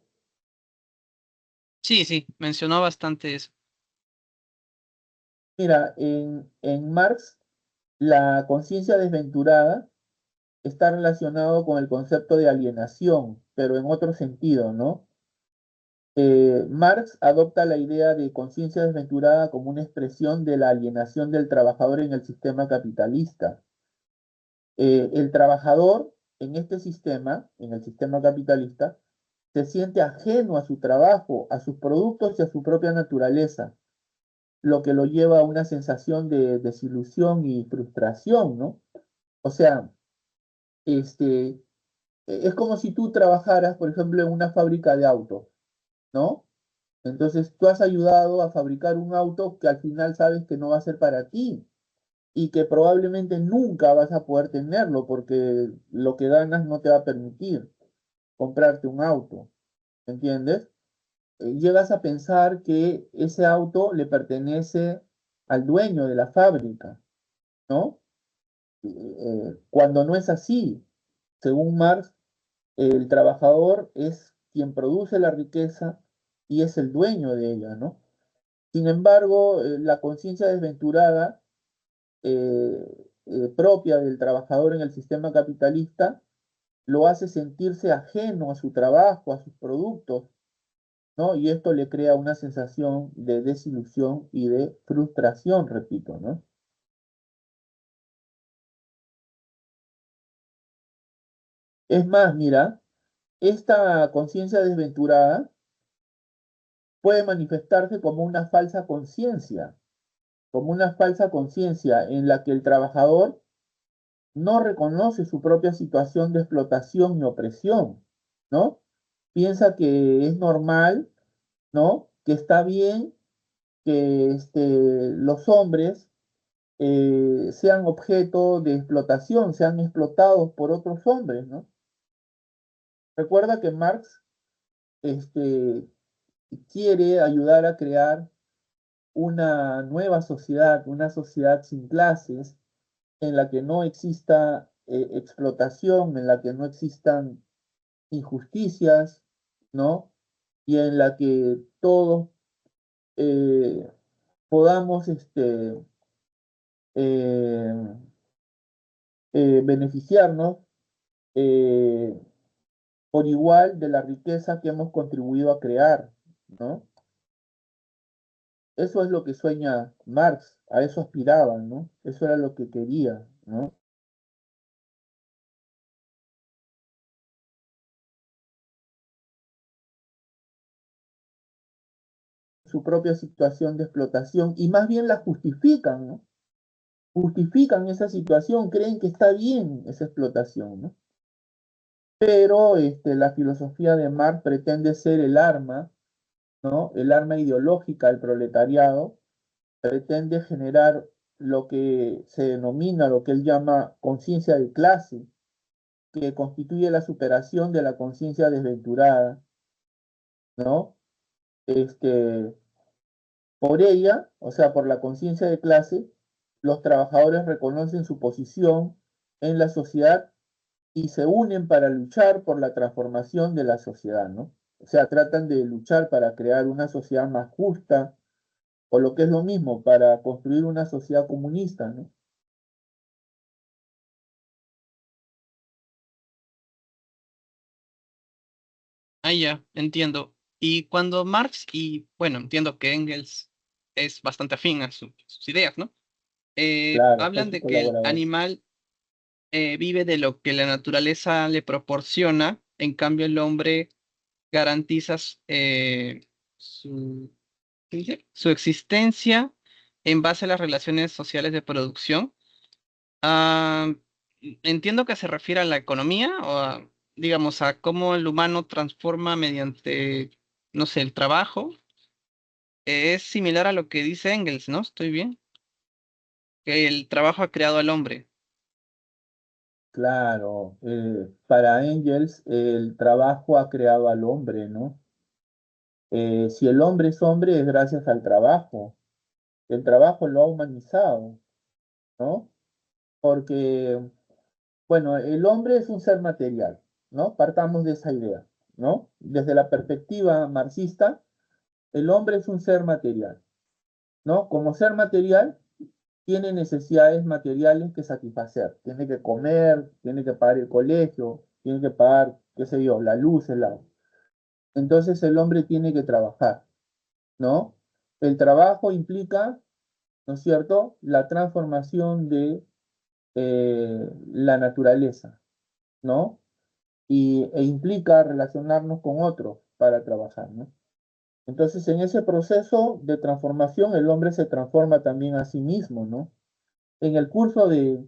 Speaker 3: Sí, sí, mencionó bastante eso.
Speaker 1: Mira, en Marx, la conciencia desventurada está relacionado con el concepto de alienación, pero en otro sentido, ¿no? Marx adopta la idea de conciencia desventurada como una expresión de la alienación del trabajador en el sistema capitalista. El trabajador en este sistema, en el sistema capitalista, se siente ajeno a su trabajo, a sus productos y a su propia naturaleza. lo que lo lleva a una sensación de desilusión y frustración, ¿no? O sea, este, es como si tú trabajaras, por ejemplo, en una fábrica de autos, ¿no? Entonces tú has ayudado a fabricar un auto que al final sabes que no va a ser para ti y que probablemente nunca vas a poder tenerlo porque lo que ganas no te va a permitir comprarte un auto, ¿entiendes? Llegas a pensar que ese auto le pertenece al dueño de la fábrica, ¿no? Cuando no es así. Según Marx, el trabajador es quien produce la riqueza y es el dueño de ella, ¿no? Sin embargo, la conciencia desventurada propia del trabajador en el sistema capitalista lo hace sentirse ajeno a su trabajo, a sus productos, ¿no? Y esto le crea una sensación de desilusión y de frustración, repito, ¿no? Es más, mira, esta conciencia desventurada puede manifestarse como una falsa conciencia en la que el trabajador no reconoce su propia situación de explotación y opresión, ¿no? Piensa que es normal, ¿no? Que está bien que los hombres sean objeto de explotación, sean explotados por otros hombres, ¿no? Recuerda que Marx este, quiere ayudar a crear una nueva sociedad, una sociedad sin clases, en la que no exista explotación, en la que no existan injusticias, ¿no? Y en la que todos eh, podamos eh, beneficiarnos eh, por igual de la riqueza que hemos contribuido a crear, ¿no? Eso es lo que sueña Marx, a eso aspiraba, ¿no? Eso era lo que quería, ¿no? Su propia situación de explotación y más bien la justifican, ¿no? Justifican esa situación, creen que está bien esa explotación, ¿no? Pero la filosofía de Marx pretende ser el arma, ¿no? El arma ideológica del proletariado, pretende generar lo que se denomina, lo que él llama conciencia de clase, que constituye la superación de la conciencia desventurada, ¿no? Este, por ella, o sea, por la conciencia de clase, los trabajadores reconocen su posición en la sociedad y se unen para luchar por la transformación de la sociedad, ¿no? O sea, tratan de luchar para crear una sociedad más justa, o lo que es lo mismo, para construir una sociedad comunista, ¿no?
Speaker 3: Ah, ya, entiendo. Y cuando Marx y, bueno, entiendo que Engels es bastante afín a sus ideas, ¿no?
Speaker 1: Claro, fue
Speaker 3: Hablan
Speaker 1: su
Speaker 3: de que el
Speaker 1: colaborador.
Speaker 3: animal vive de lo que la naturaleza le proporciona, en cambio el hombre garantiza su, ¿qué dice? Su existencia en base a las relaciones sociales de producción. Ah, entiendo que se refiere a la economía o a, digamos, a cómo el humano transforma mediante, no sé, el trabajo. Es similar a lo que dice Engels, ¿no? ¿Estoy bien? Que el trabajo ha creado al hombre.
Speaker 1: Claro, para Engels el trabajo ha creado al hombre, ¿no? Si el hombre es gracias al trabajo. El trabajo lo ha humanizado, ¿no? Porque, bueno, el hombre es un ser material, ¿no? Partamos de esa idea, ¿no? Desde la perspectiva marxista, el hombre es un ser material, ¿no? Como ser material, tiene necesidades materiales que satisfacer. Tiene que comer, tiene que pagar el colegio, tiene que pagar, qué sé yo, la luz, el agua. Entonces el hombre tiene que trabajar, ¿no? El trabajo implica, ¿no es cierto?, la transformación de la naturaleza, ¿no? E implica relacionarnos con otros para trabajar, ¿no? Entonces, en ese proceso de transformación, el hombre se transforma también a sí mismo, ¿no? En el curso de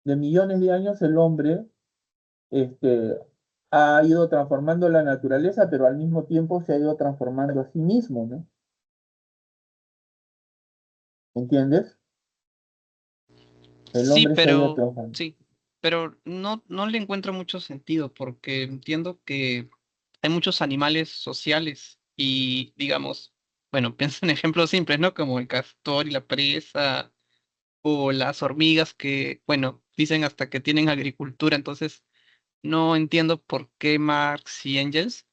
Speaker 1: millones de años, el hombre este, ha ido transformando la naturaleza, pero al mismo tiempo se ha ido transformando a sí mismo, ¿no? ¿Entiendes? El
Speaker 3: Sí,
Speaker 1: hombre se ha ido
Speaker 3: pero
Speaker 1: transformando.
Speaker 3: sí, pero no le encuentro mucho sentido porque entiendo que hay muchos animales sociales y digamos, bueno, pienso en ejemplos simples, ¿no? Como el castor y la presa o las hormigas que, bueno, dicen hasta que tienen agricultura, entonces no entiendo por qué Marx y Engels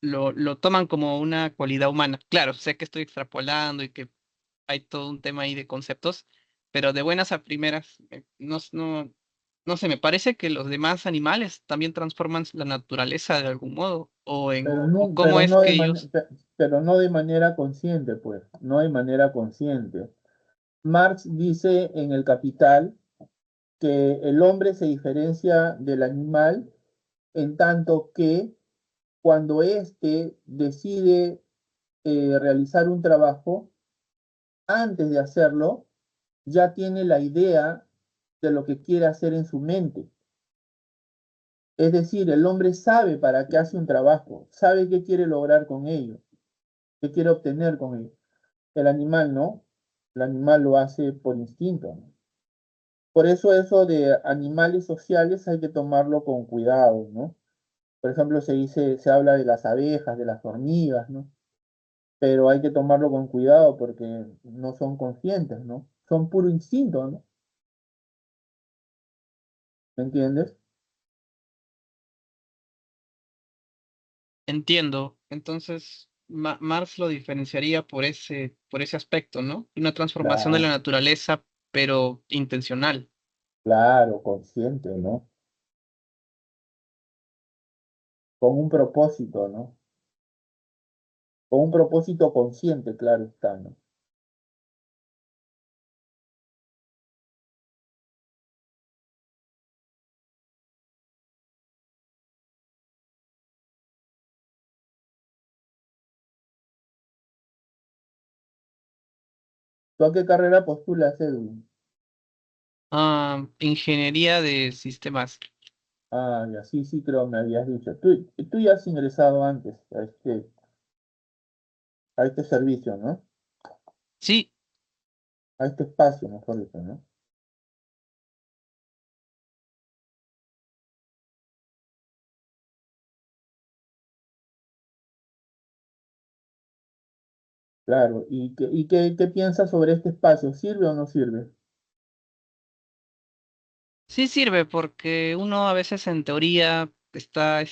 Speaker 3: lo toman como una cualidad humana. Claro, sé que estoy extrapolando y que hay todo un tema ahí de conceptos, pero de buenas a primeras, no sé, me parece que los demás animales también transforman la naturaleza de algún modo, o cómo
Speaker 1: Pero
Speaker 3: es
Speaker 1: no
Speaker 3: que ellos,
Speaker 1: pero no de manera consciente, pues, no de manera consciente. Marx dice en El Capital que el hombre se diferencia del animal en tanto que cuando éste decide realizar un trabajo, antes de hacerlo, ya tiene la idea de lo que quiere hacer en su mente. Es decir, el hombre sabe para qué hace un trabajo, sabe qué quiere lograr con ello, qué quiere obtener con ello. El animal no, el animal lo hace por instinto, ¿no? Por eso de animales sociales hay que tomarlo con cuidado, ¿no? Por ejemplo, se habla de las abejas, de las hormigas, ¿no? Pero hay que tomarlo con cuidado porque no son conscientes, ¿no? Son puro instinto, ¿no? ¿Me entiendes?
Speaker 3: entiendo, entonces Marx lo diferenciaría por ese aspecto, ¿no? Una transformación de la
Speaker 1: Claro,
Speaker 3: naturaleza, pero intencional.
Speaker 1: claro, consciente, ¿no? Con un propósito, ¿no? Con un propósito consciente, claro está, ¿no? ¿Tú a qué carrera postulas, Edwin?
Speaker 3: Ah, ingeniería de sistemas.
Speaker 1: Ah, ya, sí, sí, creo me habías dicho. Tú ya has ingresado antes a este servicio, ¿no?
Speaker 3: Sí,
Speaker 1: A este espacio, mejor dicho, ¿no? Claro, ¿y qué piensas sobre este espacio? ¿Sirve o no sirve?
Speaker 3: sí sirve porque uno a veces en teoría está,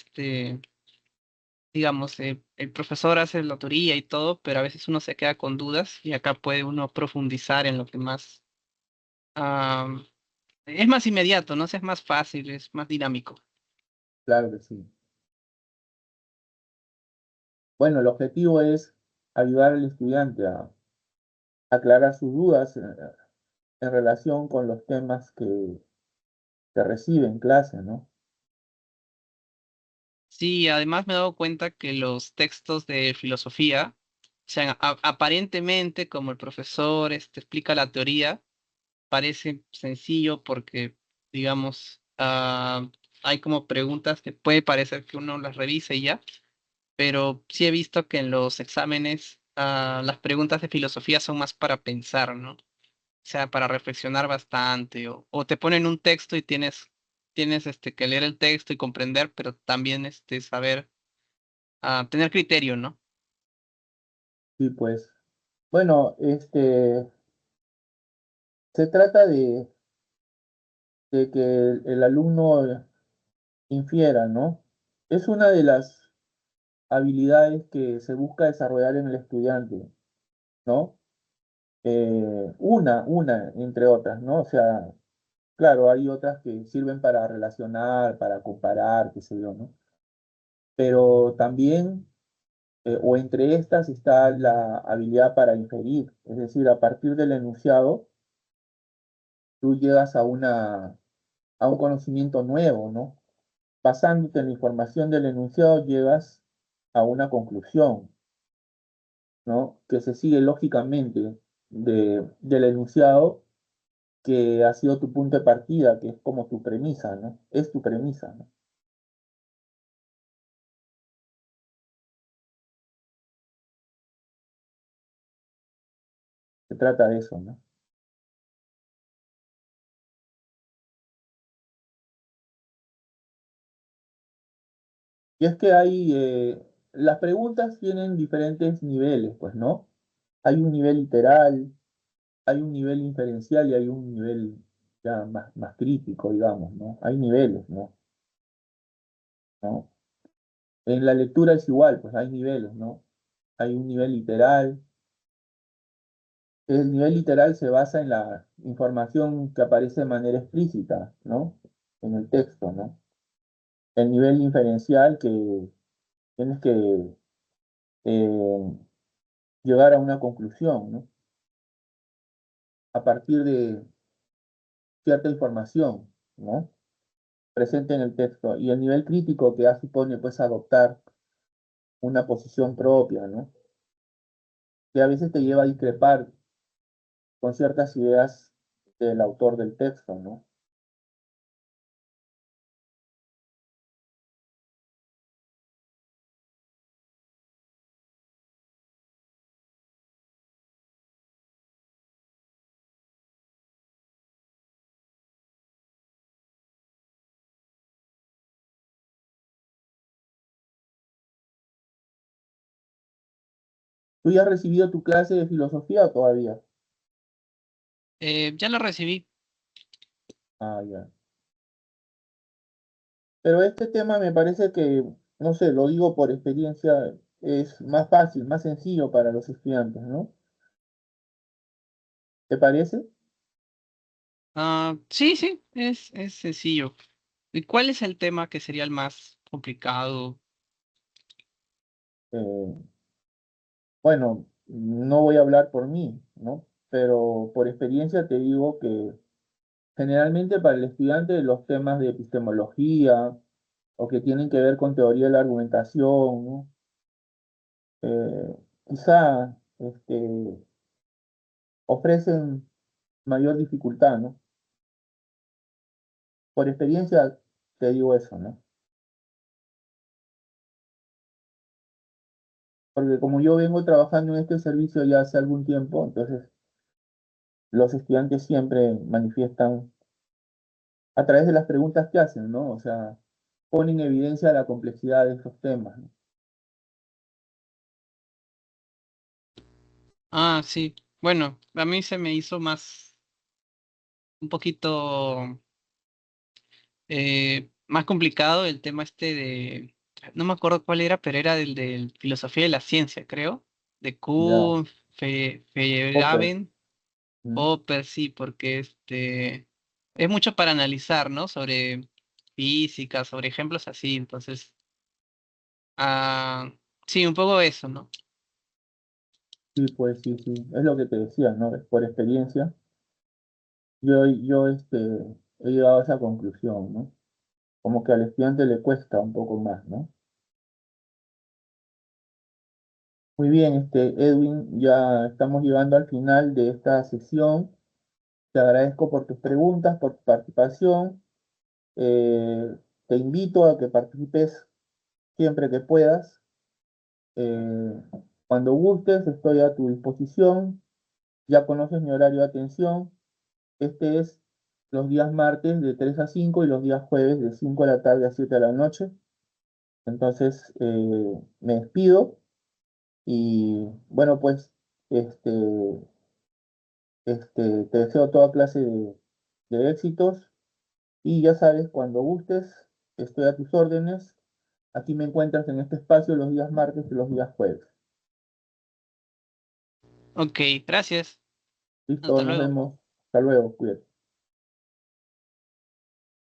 Speaker 3: digamos, el profesor hace la teoría y todo, pero a veces uno se queda con dudas y acá puede uno profundizar en lo que más, ah, es más inmediato, ¿no? O sea, es más fácil, es más dinámico.
Speaker 1: Claro que sí. Bueno, el objetivo es ayudar al estudiante a aclarar sus dudas en relación con los temas que recibe en clase, ¿no?
Speaker 3: Sí, además me he dado cuenta que los textos de filosofía, o sea, aparentemente como el profesor explica la teoría, parece sencillo porque, digamos, hay como preguntas que puede parecer que uno las revisa y ya, pero sí he visto que en los exámenes las preguntas de filosofía son más para pensar, ¿no? O sea, para reflexionar bastante, o te ponen un texto y tienes que leer el texto y comprender, pero también saber, tener criterio, ¿no?
Speaker 1: Sí, pues, bueno, se trata de que el alumno infiera, ¿no? Es una de las habilidades que se busca desarrollar en el estudiante, ¿no? Una, entre otras, ¿no? O sea, claro, hay otras que sirven para relacionar, para comparar, qué sé yo, ¿no? Pero también, o entre estas está la habilidad para inferir, es decir, a partir del enunciado, tú llegas a un conocimiento nuevo, ¿no? Basándote en la información del enunciado, llegas a una conclusión, ¿no? Que se sigue lógicamente del enunciado que ha sido tu punto de partida, que es como tu premisa, ¿no? Es tu premisa, ¿no? Se trata de eso, ¿no? Y es que las preguntas tienen diferentes niveles, pues, ¿no? Hay un nivel literal, hay un nivel inferencial y hay un nivel ya más crítico, digamos, ¿no? Hay niveles, ¿no? ¿No? En la lectura es igual, pues hay niveles, ¿no? Hay un nivel literal. El nivel literal se basa en la información que aparece de manera explícita, ¿no? En el texto, ¿no? El nivel inferencial que tienes que eh, llegar a una conclusión, ¿no? A partir de cierta información, ¿no? Presente en el texto. Y el nivel crítico que ya supone, pues, adoptar una posición propia, ¿no? Que a veces te lleva a discrepar con ciertas ideas del autor del texto, ¿no? ¿Tú ya has recibido tu clase de filosofía o todavía?
Speaker 3: Ya lo recibí.
Speaker 1: Ah, ya. Pero este tema me parece que, no sé, lo digo por experiencia, es más fácil, más sencillo para los estudiantes, ¿no? ¿Te parece?
Speaker 3: Ah, sí, sí, es sencillo. ¿Y cuál es el tema que sería el más complicado?
Speaker 1: Eh, bueno, no voy a hablar por mí, ¿no? Pero por experiencia te digo que generalmente para el estudiante los temas de epistemología o que tienen que ver con teoría de la argumentación, ¿no? Quizá ofrecen mayor dificultad, ¿no? Por experiencia te digo eso, ¿no? Porque como yo vengo trabajando en este servicio ya hace algún tiempo, entonces los estudiantes siempre manifiestan a través de las preguntas que hacen, ¿no? O sea, ponen en evidencia la complejidad de estos temas, ¿no?
Speaker 3: Ah, sí. Bueno, a mí se me hizo más, un poquito más complicado el tema este de, no me acuerdo cuál era, pero era del de filosofía de la ciencia, creo, de
Speaker 1: Ya,
Speaker 3: Kuhn,
Speaker 1: Popper.
Speaker 3: Feyerabend,
Speaker 1: ¿Mm?
Speaker 3: Popper, sí, porque es mucho para analizar, ¿no? Sobre física, sobre ejemplos así, entonces, ah, sí, un poco eso, ¿no?
Speaker 1: Sí, pues sí, sí, es lo que te decía, ¿no? Por experiencia, yo he llegado a esa conclusión, ¿no? Como que al estudiante le cuesta un poco más, ¿no? Muy bien, Edwin, ya estamos llegando al final de esta sesión. Te agradezco por tus preguntas, por tu participación. Eh, Te invito a que participes siempre que puedas. Eh, Cuando gustes, estoy a tu disposición. Ya conoces mi horario de atención. Este es los días martes de 3 a 5 y los días jueves de 5 de la tarde a 7 de la noche. Entonces, me despido y bueno, pues este, te deseo toda clase de éxitos y ya sabes, cuando gustes, estoy a tus órdenes. Aquí me encuentras en este espacio los días martes y los días jueves.
Speaker 3: Ok, gracias.
Speaker 1: Listo,
Speaker 3: Hasta
Speaker 1: nos
Speaker 3: luego.
Speaker 1: vemos. Hasta luego, cuídate.